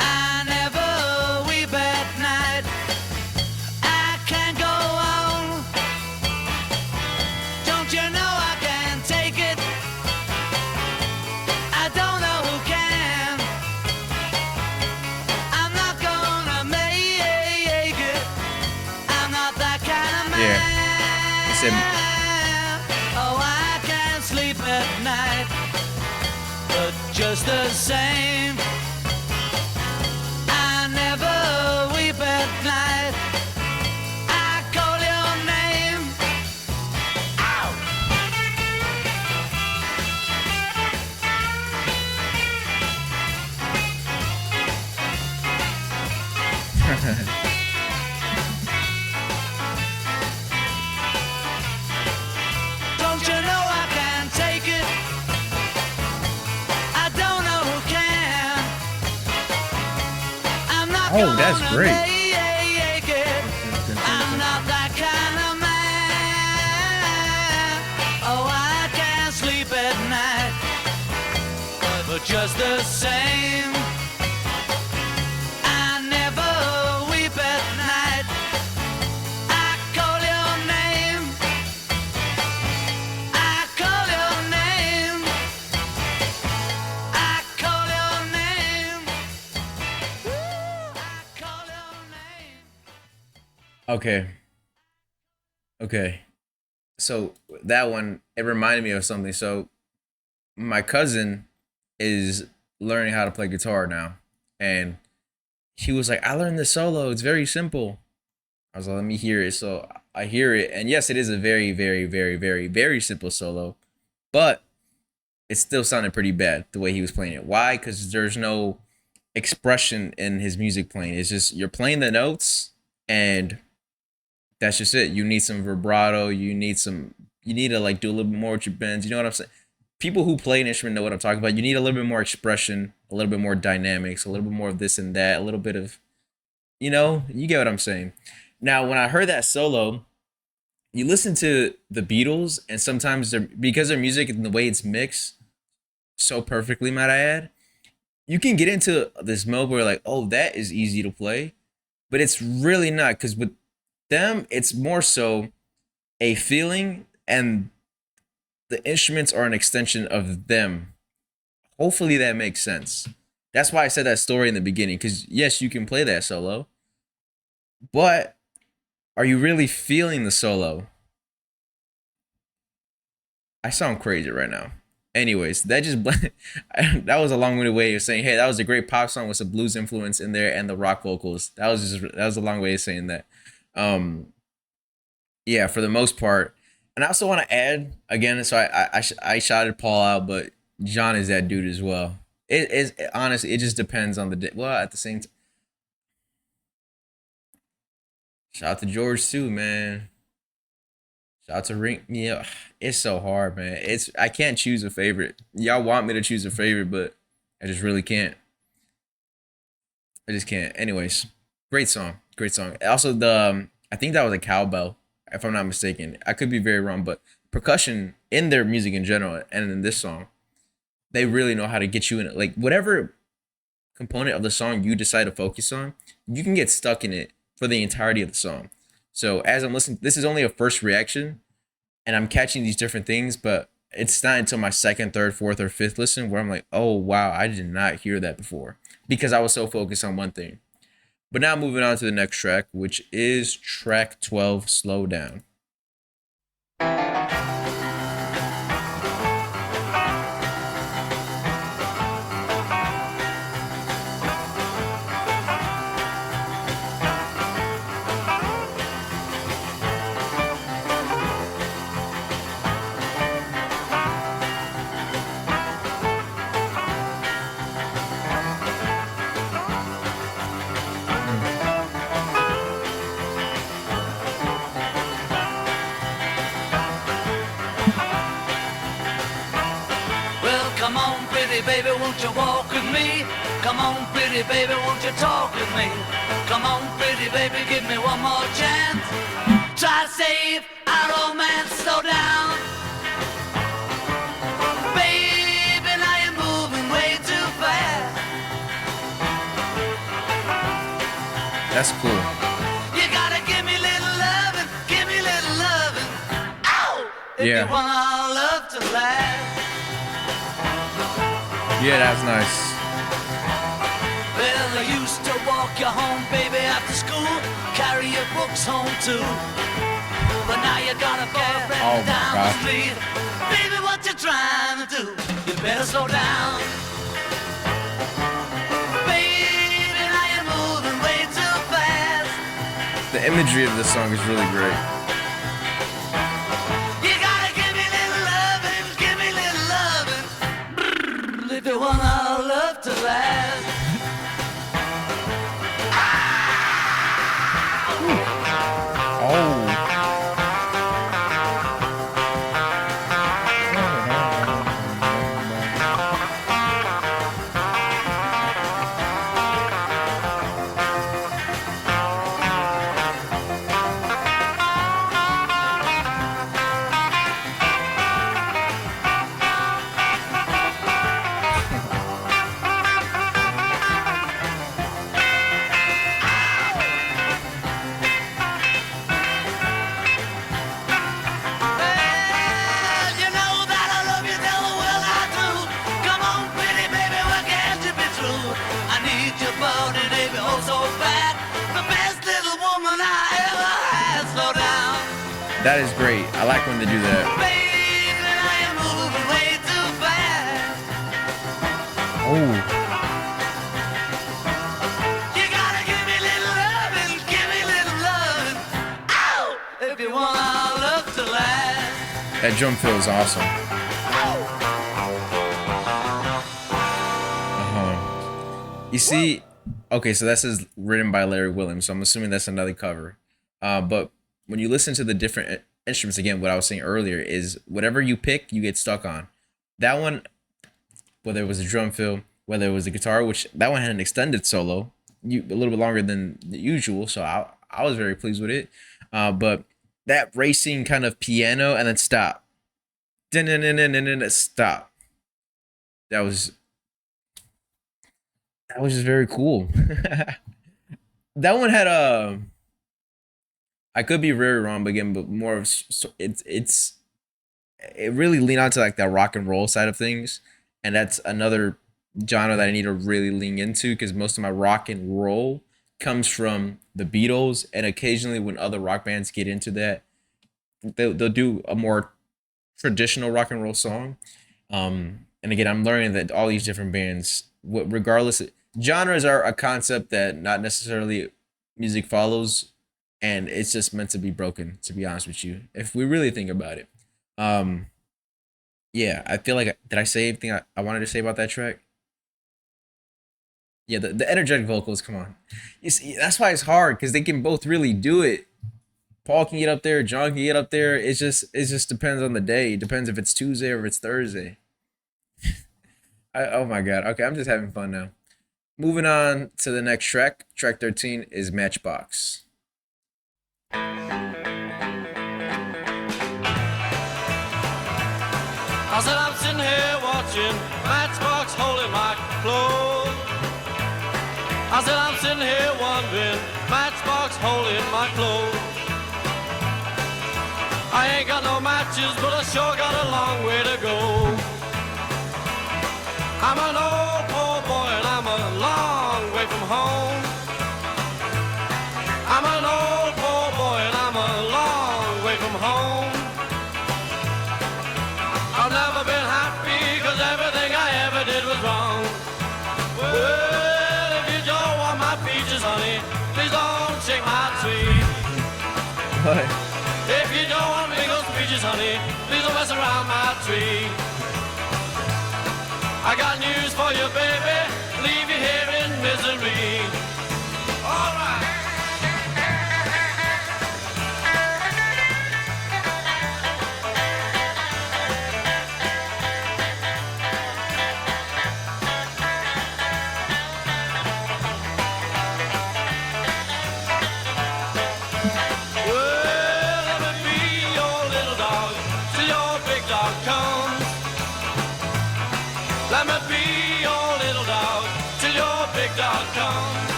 [SPEAKER 2] I never weep at night. I can't go on. Don't you know I can't take it? I don't know who can. I'm not gonna make it. I'm not that kind of man.
[SPEAKER 1] Yeah. He said,
[SPEAKER 2] Oh, I can't sleep at night. But just the same, I never weep at night. I call your name. Ow! Don't you know I can't take it? I don't know who can. I'm not
[SPEAKER 1] Oh, that's
[SPEAKER 2] gonna
[SPEAKER 1] great.
[SPEAKER 2] make it. I'm not that kind of man. Oh, I can't sleep at night. But just the same, I never weep at night. I call your name. I call your name. I call your name. Ooh, I call your name.
[SPEAKER 1] okay. Okay. So that one, it reminded me of something. So my cousin is learning how to play guitar now. And he was like, I learned this solo. It's very simple. I was like, let me hear it. So I hear it. And yes, it is a very, very, very, very, very simple solo. But it still sounded pretty bad the way he was playing it. Why? Because there's no expression in his music playing. It's just you're playing the notes and that's just it. You need some vibrato. You need to like do a little bit more with your bends. You know what I'm saying? People who play an instrument know what I'm talking about. You need a little bit more expression, a little bit more dynamics, a little bit more of this and that, a little bit of, you get what I'm saying. Now, when I heard that solo, you listen to the Beatles, and sometimes because their music and the way it's mixed so perfectly, might I add, you can get into this mode where like, oh, that is easy to play, but it's really not, because with them, it's more so a feeling, and the instruments are an extension of them. Hopefully that makes sense. That's why I said that story in the beginning, because yes, you can play that solo, but are you really feeling the solo? I sound crazy right now. Anyways, that that was a long-winded way of saying, hey, that was a great pop song with some blues influence in there and the rock vocals. That was a long way of saying that. Yeah, for the most part. And I also want to add again. So I shouted Paul out, but John is that dude as well. It is honestly, it just depends on the day. Well, at the same time, shout out to George too, man. Shout out to Ring. Yeah, it's so hard, man. I can't choose a favorite. Y'all want me to choose a favorite, but I just really can't. I just can't. Anyways, great song, great song. Also, I think that was a cowbell, if I'm not mistaken. I could be very wrong, but percussion in their music in general and in this song, they really know how to get you in it. Like whatever component of the song you decide to focus on, you can get stuck in it for the entirety of the song. So as I'm listening, this is only a first reaction, and I'm catching these different things, but it's not until my second, third, fourth, or fifth listen where I'm like, oh wow, I did not hear that before, because I was so focused on one thing. But now moving on to the next track, which is track 12, Slow Down.
[SPEAKER 2] baby, won't you walk with me? Come on, pretty baby, won't you talk with me? Come on, pretty baby, give me one more chance. Try to save our romance, slow down. Baby, now you're moving way too fast.
[SPEAKER 1] That's cool.
[SPEAKER 2] You gotta give me little loving, give me little loving. Ow! If
[SPEAKER 1] Yeah.
[SPEAKER 2] you want our love to last.
[SPEAKER 1] Yeah, that's nice.
[SPEAKER 2] Well, I used to walk you home, baby, after school. Carry your books home too. But now you got a boyfriend
[SPEAKER 1] Oh my
[SPEAKER 2] down the
[SPEAKER 1] God.
[SPEAKER 2] street. Baby, what you trying to do? You better slow down. Baby, now you're moving way too fast.
[SPEAKER 1] The imagery of this song is really great.
[SPEAKER 2] You gotta give me little loving, give me little loving. If you want our love to last.
[SPEAKER 1] Oh.
[SPEAKER 2] Well, you know that I love you, tell the world I do. Come on, pretty baby, what can't you be true? I need your body, baby, oh so bad. The best little woman I ever had. Slow down,
[SPEAKER 1] That is great. I like when they do that.
[SPEAKER 2] baby, I am moving way too fast.
[SPEAKER 1] Oh.
[SPEAKER 2] You gotta give me little loving, give me little loving. Ow! If you want our love to last.
[SPEAKER 1] That drum fill is awesome. You see, okay, so that says written by Larry Williams, so I'm assuming that's another cover. But when you listen to the different instruments, again, what I was saying earlier is whatever you pick, you get stuck on. That one, whether it was a drum fill, whether it was a guitar, which that one had an extended solo, a little bit longer than the usual, so I was very pleased with it. But that racing kind of piano and then stop, stop. That was just very cool. That one had I could be very wrong, but again, but more of it really leaned onto like that rock and roll side of things, and that's another genre that I need to really lean into because most of my rock and roll comes from the Beatles, and occasionally when other rock bands get into that, they'll do a more traditional rock and roll song. And again, I'm learning that all these different bands, regardless, genres are a concept that not necessarily music follows, and it's just meant to be broken, to be honest with you, if we really think about it. Yeah, I feel like, did I say everything I wanted to say about that track? Yeah, the energetic vocals, come on. You see, that's why it's hard, because they can both really do it. Paul can get up there, John can get up there. It just depends on the day. It depends if it's Tuesday or if it's Thursday. Oh my God. Okay, I'm just having fun now. Moving on to the next track. Track 13 is Matchbox.
[SPEAKER 3] I said I'm sitting here watching Matchbox holding my clothes. I said I'm sitting here wondering, Matchbox holding my clothes. I ain't got no matches, but I sure got a long way to go. I'm an old poor boy and I'm a long way from home. I'm an old poor boy and I'm a long way from home. I've never been happy, cause everything I ever did was wrong. Well, if you don't want my peaches, honey, please don't shake my tree.
[SPEAKER 1] What?
[SPEAKER 3] If you don't want me those peaches, honey, please don't mess around my tree. I got news for you, baby, leave you here in misery. All right.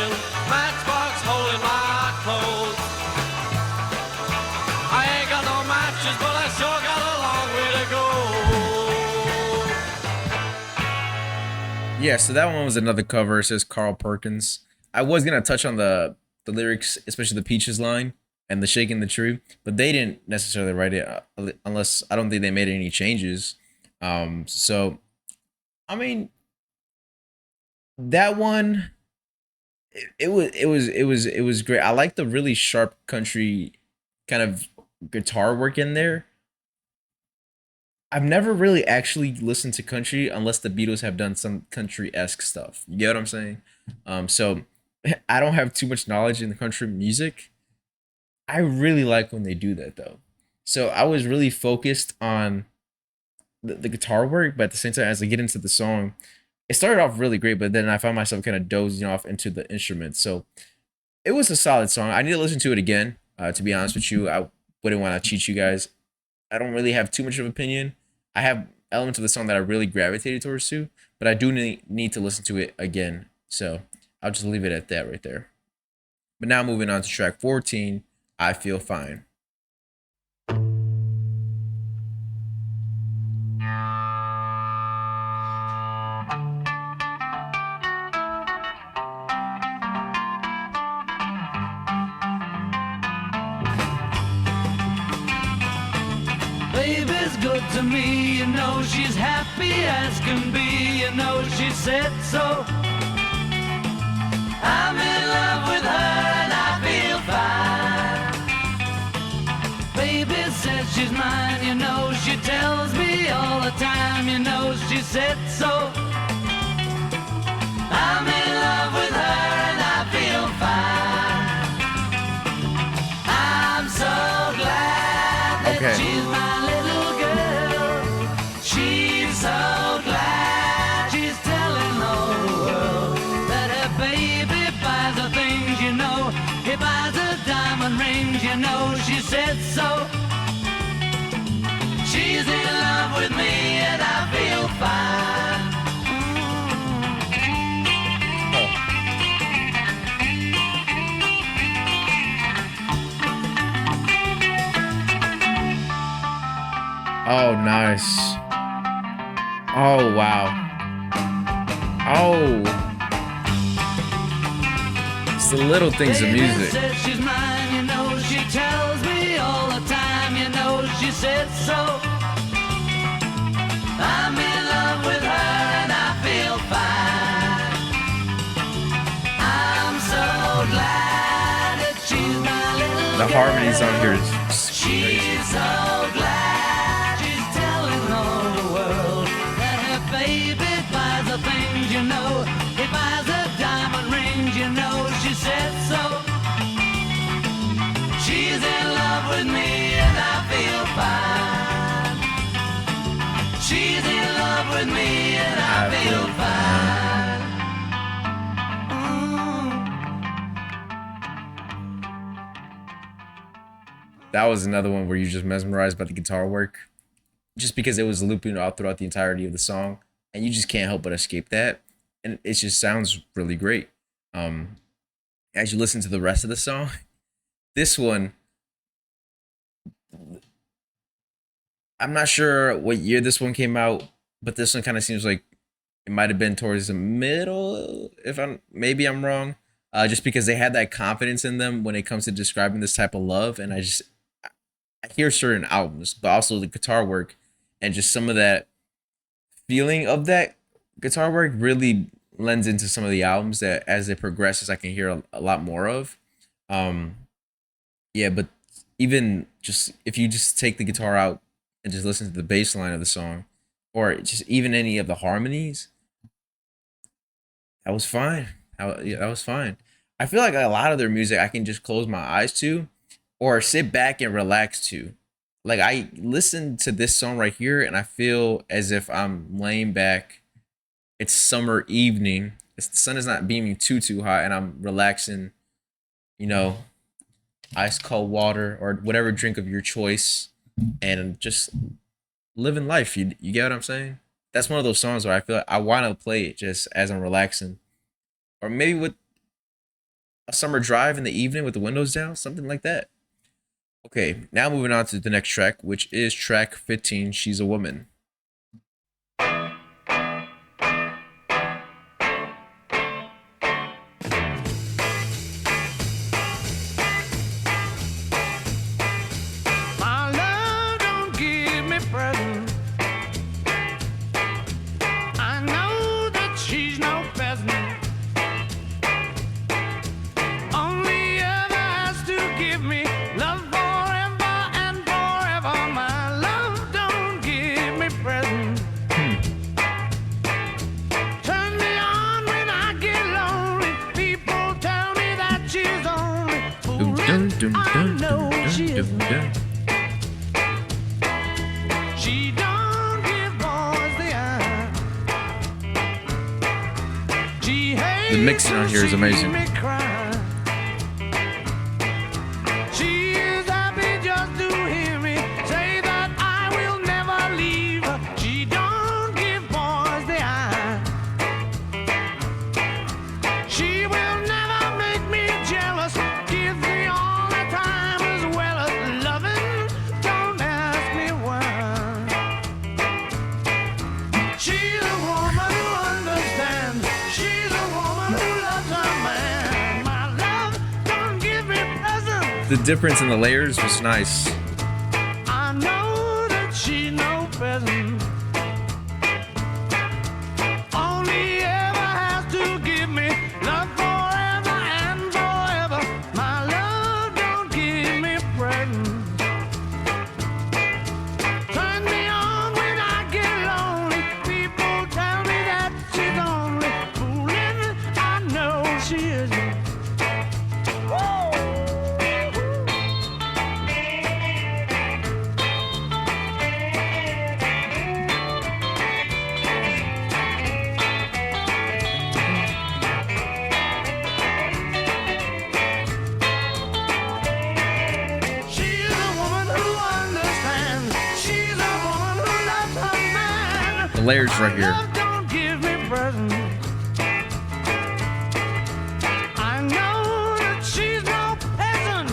[SPEAKER 3] wondering, matchbox hole in my clothes. I ain't got no matches, but I sure got a long way to go.
[SPEAKER 1] Yeah, so that one was another cover. It says Carl Perkins. I was gonna touch on the lyrics, especially the Peaches line and the shaking the tree, but they didn't necessarily write it unless I don't think they made any changes. So I mean that one, it was great. I like the really sharp country kind of guitar work in there. I've never really actually listened to country unless the Beatles have done some country-esque stuff. You get what I'm saying? So I don't have too much knowledge in the country music. I really like when they do that though. So I was really focused on the guitar work, but at the same time, as I get into the song, it started off really great, but then I found myself kind of dozing off into the instruments. So it was a solid song. I need to listen to it again. To be honest with you, I wouldn't want to cheat you guys. I don't really have too much of an opinion. I have elements of the song that I really gravitated towards too, but I do need to listen to it again. So I'll just leave it at that right there. But now moving on to track 14, I Feel Fine.
[SPEAKER 2] Baby's good to me, you know she's happy as can be, you know she said so. I'm in love with her and I feel fine. Baby says she's mine, you know she tells me all the time, you know she said so. I'm in love with her and I feel fine. I'm so glad that
[SPEAKER 1] Okay.
[SPEAKER 2] she's my little girl. She's so glad she's telling all the world that her baby buys her things, you know. He buys her diamond rings, you know. She said so. She's in love with me and I feel fine.
[SPEAKER 1] Oh, nice. Oh, wow. Oh. It's the little things of
[SPEAKER 2] Baby
[SPEAKER 1] music.
[SPEAKER 2] says she's mine, you know. She tells me all the time, you know. She said so. I'm in love with her and I feel fine. I'm so glad that she's my little
[SPEAKER 1] The harmonies on here
[SPEAKER 2] girl.
[SPEAKER 1] is
[SPEAKER 2] She's so glad she's telling all the world that her baby buys her things, you know. He buys her diamond rings, you know. She said so. She's in love with me and I feel fine. She's in love with me and I feel fine.
[SPEAKER 1] That was another one where you just mesmerized by the guitar work, just because it was looping all throughout the entirety of the song, and you just can't help but escape that, and it just sounds really great. As you listen to the rest of the song, this one, I'm not sure what year this one came out, but this one kind of seems like it might have been towards the middle. If I'm wrong, just because they had that confidence in them when it comes to describing this type of love, and I hear certain albums, but also the guitar work and just some of that feeling of that guitar work really lends into some of the albums that as it progresses, I can hear a lot more of. Um, yeah, but even just if you just take the guitar out and just listen to the bass line of the song, or just even any of the harmonies, that was fine. Yeah, that was fine. I feel like a lot of their music I can just close my eyes to or sit back and relax to. Like I listen to this song right here and I feel as if I'm laying back. It's summer evening. The sun is not beaming too hot and I'm relaxing, you know, ice cold water or whatever drink of your choice and just living life. You get what I'm saying? That's one of those songs where I feel like I want to play it just as I'm relaxing. Or maybe with a summer drive in the evening with the windows down, something like that. Okay, now moving on to the next track, which is track 15, She's a Woman.
[SPEAKER 3] My love don't give me presents. I know that she's no peasant. Only ever has to give me love forever and forever. My love don't give me presents. Turn me on when I get lonely. People tell me that she's only fooling. I know she isn't. She don't give boys the eye. She hates
[SPEAKER 1] The mixing on here is
[SPEAKER 3] to see
[SPEAKER 1] amazing.
[SPEAKER 3] me cry. She is happy just to hear me say that I will never leave her. She don't give boys the eye. She will never make me jealous. Gives me all the time as well as loving. Don't ask me why. She's a woman who understands. She's a woman who loves her man. My love don't give me presents.
[SPEAKER 1] The difference in the layers was nice.
[SPEAKER 3] I know that she's no peasant. Only ever has to give me love forever and forever. My love don't give me presents. Turn me on when I get lonely. People tell me that she's only fooling. I know she isn't. She's a woman who understands. She's a woman who loves her man.
[SPEAKER 1] The layers right here.
[SPEAKER 3] Love don't give me presents. I know that she's no peasant.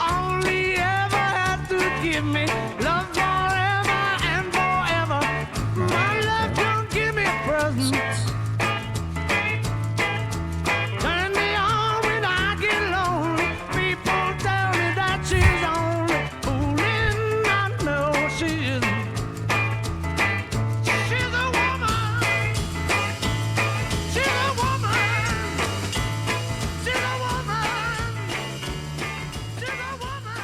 [SPEAKER 3] Only ever has to give me love forever and forever. My love don't give me presents. Turn me on when I get lonely. People tell me that she's only fooling. I know she isn't. She's a woman. She's a woman. She's a woman. She's a woman.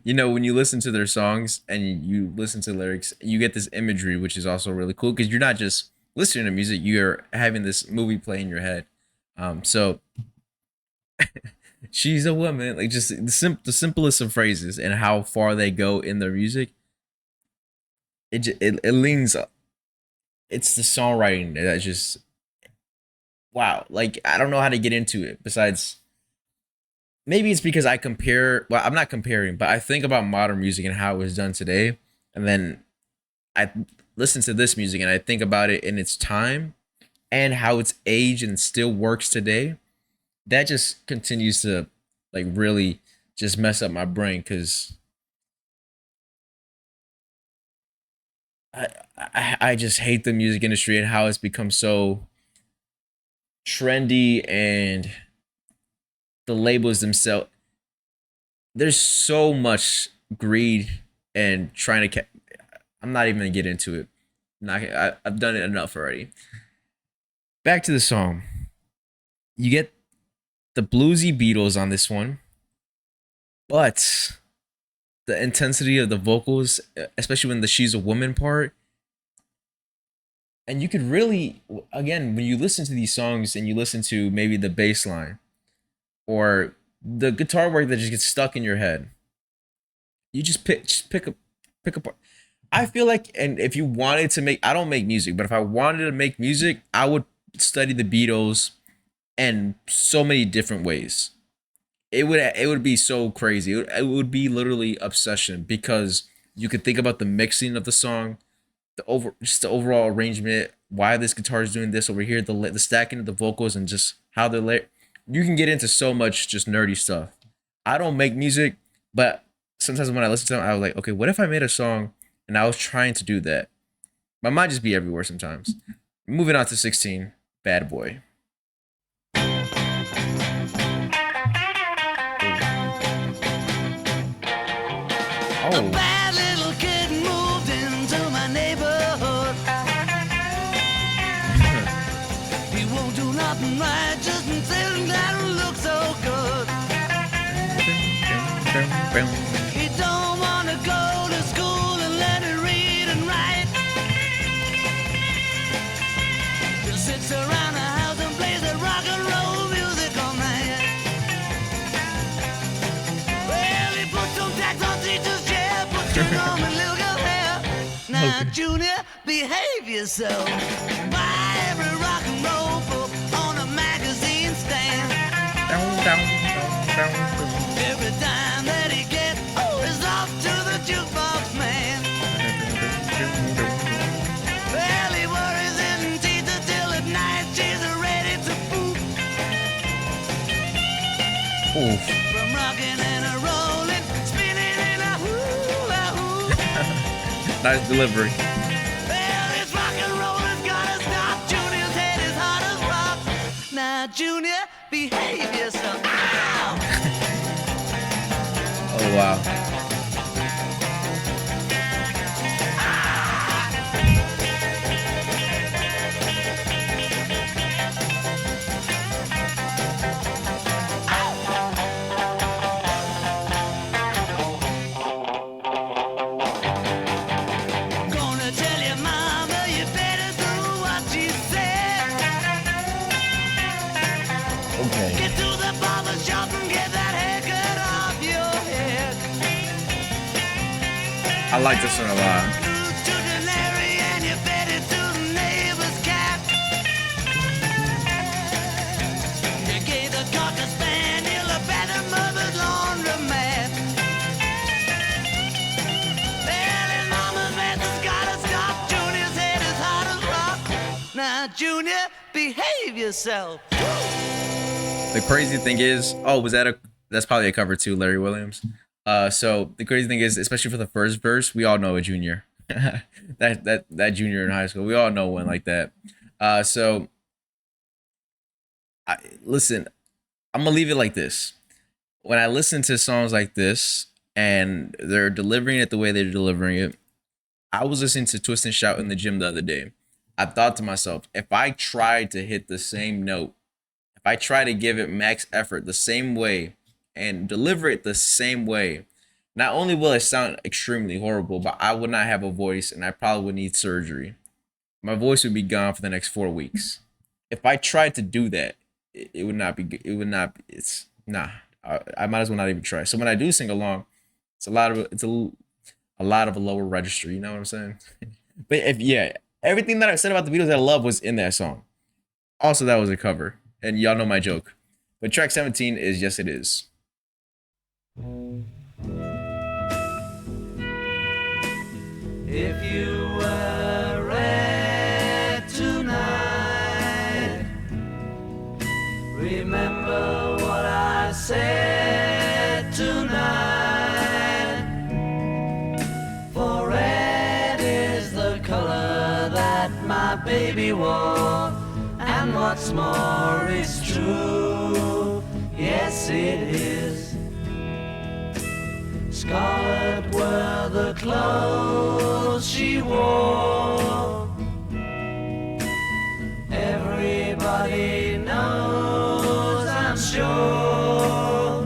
[SPEAKER 1] You know, when you listen to their songs and you listen to lyrics, you get this imagery, which is also really cool because you're not just listening to music, you're having this movie play in your head. So she's a woman, like just the simplest of phrases and how far they go in their music. It leans up. It's the songwriting that's just wow. Like I don't know how to get into it besides maybe it's because I compare. Well, I'm not comparing, but I think about modern music and how it was done today, and then I listen to this music and I think about it in its time and how it's aged and still works today. That just continues to like really just mess up my brain because I just hate the music industry and how it's become so trendy and the labels themselves. There's so much greed and trying to. I'm not even gonna get into it. I've done it enough already. Back to the song. You get the bluesy Beatles on this one, but the intensity of the vocals, especially when the "She's a Woman" part, and you could really, again, when you listen to these songs and you listen to maybe the bass line or the guitar work that just gets stuck in your head, you just pick apart. I feel like, and if you wanted to make, I don't make music, but if I wanted to make music, I would study the Beatles in so many different ways. It would be so crazy. It would be literally obsession because you could think about the mixing of the song, just the overall arrangement, why this guitar is doing this over here, the stacking of the vocals, and just how they're layered. You can get into so much just nerdy stuff. I don't make music, but sometimes when I listen to them, I was like, okay, what if I made a song and I was trying to do that? My mind just be everywhere sometimes. Moving on to 16, Bad Boy.
[SPEAKER 2] A bad little kid moved into my neighborhood. He won't do nothing right, just sitting there and look so good. He don't want to go to school and learn to read and write. He sits around the house and plays the rock and roll music all night. Well, he puts some tax on teachers' chair, puts your on my little girl hair. Now, Junior, behave yourself. Buy every rock and roll book on a magazine stand. Every dime that he gets, is off to the jukebox man. Well, he worries his teacher till at night she's ready to poop. From rocking and a rolling, spinning in a hula hoop.
[SPEAKER 1] Nice delivery.
[SPEAKER 2] Well, this rock and roll has gotta stop. Junior's head is hard as rock. Now, Junior, behave yourself. Ow!
[SPEAKER 1] Oh wow.
[SPEAKER 2] Gonna tell your mama you better do what she said.
[SPEAKER 1] Okay.
[SPEAKER 2] Get to the barber shop and get that haircut off your head.
[SPEAKER 1] I like this one a lot.
[SPEAKER 2] To Denary and you fed it to the neighbor's cat. You gave the cocker spaniel a better mother's laundromat. Well, his mama's mess has gotta stop. Junior's head is hard as rock. Now, Junior, behave yourself.
[SPEAKER 1] The crazy thing is, that's probably a cover too, Larry Williams. So the crazy thing is, especially for the first verse, we all know a junior. that junior in high school, we all know one like that. Listen, I'm gonna leave it like this. When I listen to songs like this and they're delivering it the way they're delivering it, I was listening to Twist and Shout in the gym the other day. I thought to myself, if I tried to hit the same note, if I try to give it max effort the same way and deliver it the same way, not only will it sound extremely horrible, but I would not have a voice and I probably would need surgery. My voice would be gone for the next 4 weeks. If I tried to do that, it would not be, it would not, it's, nah, I might as well not even try. So when I do sing along, it's a lot of a lower register, you know what I'm saying? But everything that I said about the Beatles that I love was in that song. Also, that was a cover. And y'all know my joke. But track 17 is Yes It Is.
[SPEAKER 2] If you were red tonight, remember what I said tonight. For red is the color that my baby wore, and what's more is true. Yes, it is. Scarlet were the clothes she wore. Everybody knows, I'm sure.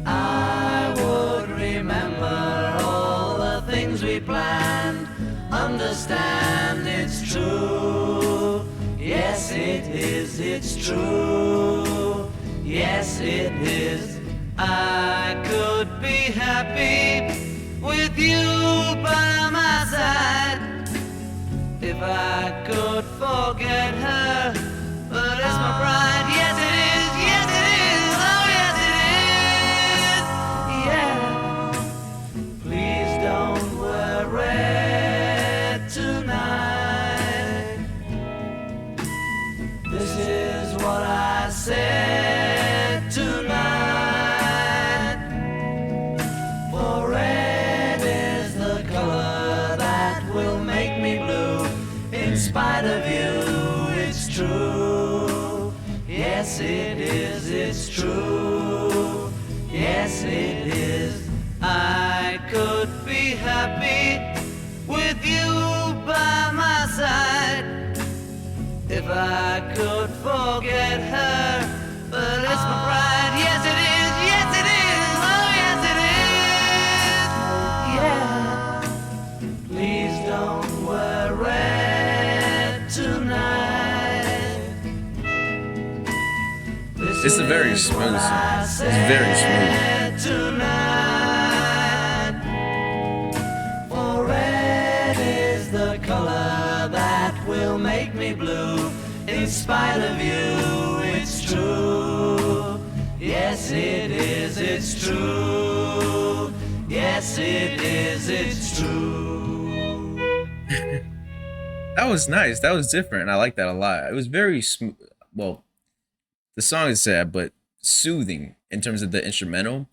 [SPEAKER 2] I would remember all the things we planned. Understand it's true. Yes, it is, it's true. Yes, it is. I could be happy with you by my side if I could forget her, but it's my pride. Yes it is, yes it is, oh yes it is, yeah. Please don't worry tonight. This is what I said tonight. For red is the color that will make me blue. In spite of you, it's true. Yes, it is, it's true. Yes, it is. I could be happy with you by my side if I could forget her, but it's my pride. Yes, it is. Yes, it is. Oh, yes, it is. Yeah. Please don't wear red tonight.
[SPEAKER 1] This is a very smooth song. It's very smooth.
[SPEAKER 2] Tonight, for red is the color that will make me blue. In spite of you, it's true. Yes, it is, it's true. Yes, it is, it's true.
[SPEAKER 1] That was nice. That was different. I like that a lot. It was very smooth. Well, the song is sad, but soothing in terms of the instrumental.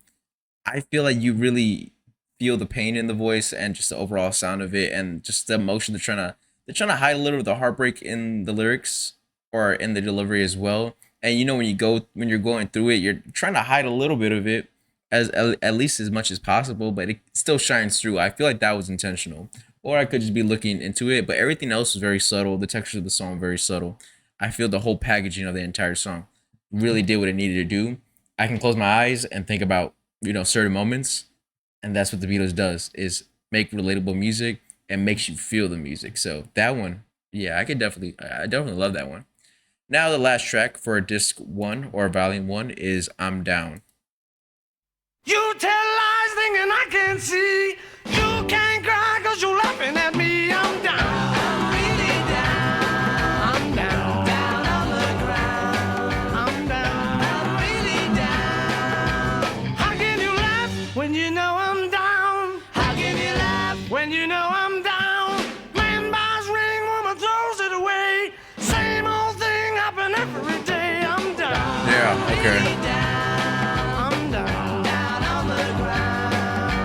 [SPEAKER 1] I feel like you really feel the pain in the voice and just the overall sound of it, and just the emotion. They're trying to hide a little of the heartbreak in the lyrics or in the delivery as well. And you know, when you're going through it, you're trying to hide a little bit of it as at least as much as possible, but it still shines through. I feel like that was intentional, or I could just be looking into it. But everything else was very subtle. The texture of the song very subtle. I feel the whole packaging of the entire song really did what it needed to do. I can close my eyes and think about, you know, certain moments, and that's what the Beatles does, is make relatable music and makes you feel the music. So that one, yeah, I definitely love that one. Now the last track for disc 1 or volume 1 is I'm Down.
[SPEAKER 3] You tell lies thinking I can see. You can't cry cause you're laughing at me. I'm down.
[SPEAKER 2] I'm really down.
[SPEAKER 3] I'm down.
[SPEAKER 2] Down on the ground.
[SPEAKER 3] I'm down.
[SPEAKER 2] I'm really down.
[SPEAKER 3] How can you laugh when you know I'm down?
[SPEAKER 2] How can you laugh?
[SPEAKER 3] When you know I'm down. Man buys ring, woman throws it away. Same old thing happen every day. I'm down.
[SPEAKER 1] Yeah, okay.
[SPEAKER 2] Really down.
[SPEAKER 3] I'm down.
[SPEAKER 2] Down on the ground.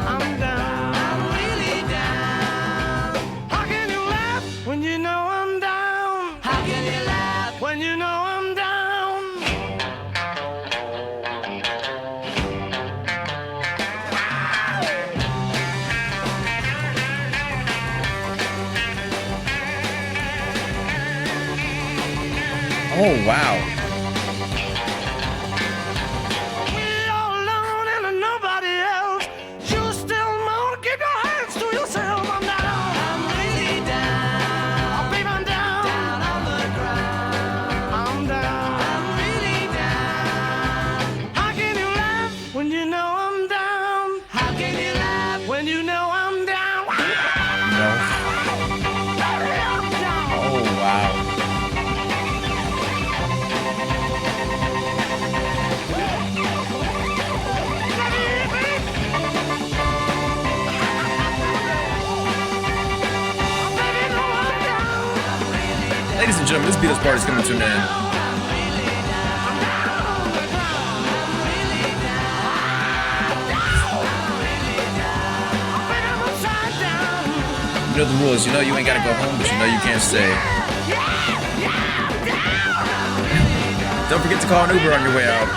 [SPEAKER 3] I'm down.
[SPEAKER 2] I'm really down.
[SPEAKER 3] How can you laugh when you know I'm down?
[SPEAKER 2] How can you laugh?
[SPEAKER 3] When you know I'm down.
[SPEAKER 1] Oh wow.
[SPEAKER 3] We all alone and nobody else. You still moan, keep your hands to yourself. I'm down.
[SPEAKER 2] I'm really down.
[SPEAKER 3] Oh, baby, I'm down.
[SPEAKER 2] Down on the ground.
[SPEAKER 3] I'm down.
[SPEAKER 2] I'm really down.
[SPEAKER 3] How can you laugh when you know I'm down?
[SPEAKER 2] How can you laugh?
[SPEAKER 3] When you know I'm down.
[SPEAKER 1] No.
[SPEAKER 3] Baby, I'm down.
[SPEAKER 1] Oh wow.
[SPEAKER 3] Baby, know I'm down.
[SPEAKER 1] Ladies and gentlemen, this Beatles party is coming to an end.
[SPEAKER 3] Baby, I'm upside down.
[SPEAKER 1] You know the rules. You know you ain't gotta go home, but you know you can't stay. Don't forget to call an Uber on your way out.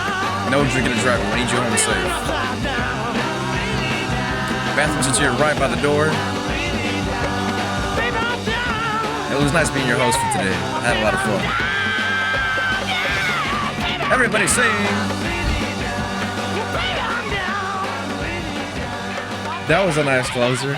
[SPEAKER 1] No drinking and driving. We need you home safe. Bathrooms are to your right by the door. It was nice being your host for today. I had a lot of fun. Everybody sing. That was a nice closer.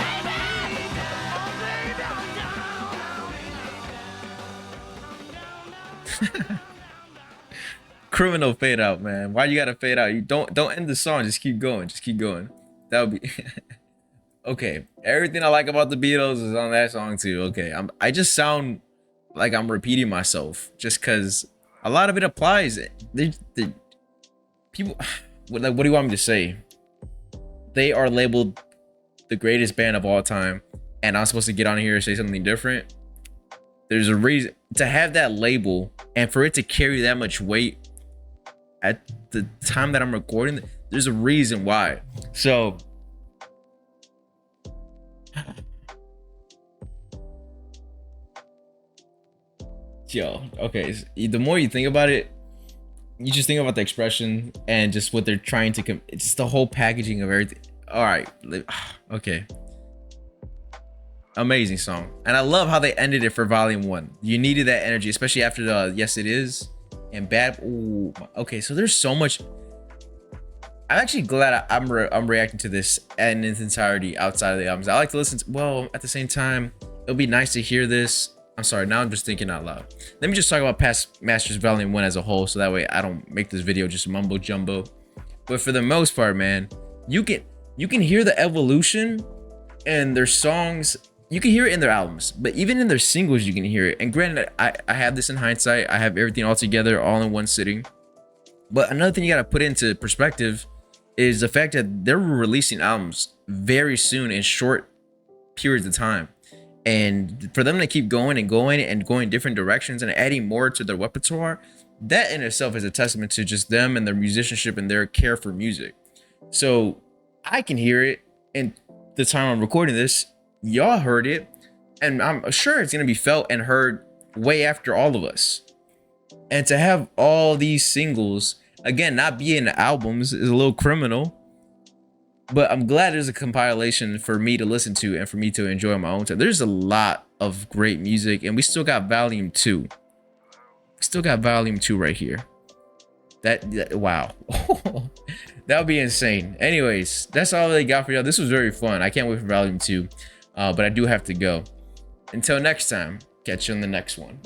[SPEAKER 1] Criminal fade out, man. Why you gotta fade out? You don't end the song. Just keep going. Just keep going. That would be okay. Everything I like about the Beatles is on that song too. Okay, I just sound like I'm repeating myself just because a lot of it applies. They people, what do you want me to say? They are labeled the greatest band of all time, and I'm supposed to get on here and say something different. There's a reason to have that label and for it to carry that much weight at the time that I'm recording. There's a reason why. So yo, okay, the more you think about it, you just think about the expression and just what they're trying to it's the whole packaging of everything. All right, okay, amazing song. And I love how they ended it for volume 1. You needed that energy, especially after the Yes It Is and Bad. Ooh, okay, so there's so much. I'm actually glad I'm reacting to this in its entirety outside of the albums. I like to listen to, well, at the same time, it'll be nice to hear this. I'm sorry, now I'm just thinking out loud. Let me just talk about Past Masters Volume 1 as a whole, so that way I don't make this video just mumbo jumbo. But for the most part, man, you can hear the evolution in their songs. You can hear it in their albums, but even in their singles, you can hear it. And granted, I have this in hindsight. I have everything all together, all in one sitting. But another thing you got to put into perspective is the fact that they're releasing albums very soon in short periods of time. And for them to keep going and going different directions and adding more to their repertoire, that in itself is a testament to just them and their musicianship and their care for music. So I can hear it, and the time I'm recording this, y'all heard it, and I'm sure it's gonna be felt and heard way after all of us. And to have all these singles, again, not being albums is a little criminal. But I'm glad there's a compilation for me to listen to and for me to enjoy on my own time. There's a lot of great music, and we still got volume 2. We still got volume 2 right here. That wow. That would be insane. Anyways, that's all they got for y'all. This was very fun. I can't wait for volume 2. But I do have to go. Until next time, catch you on the next one.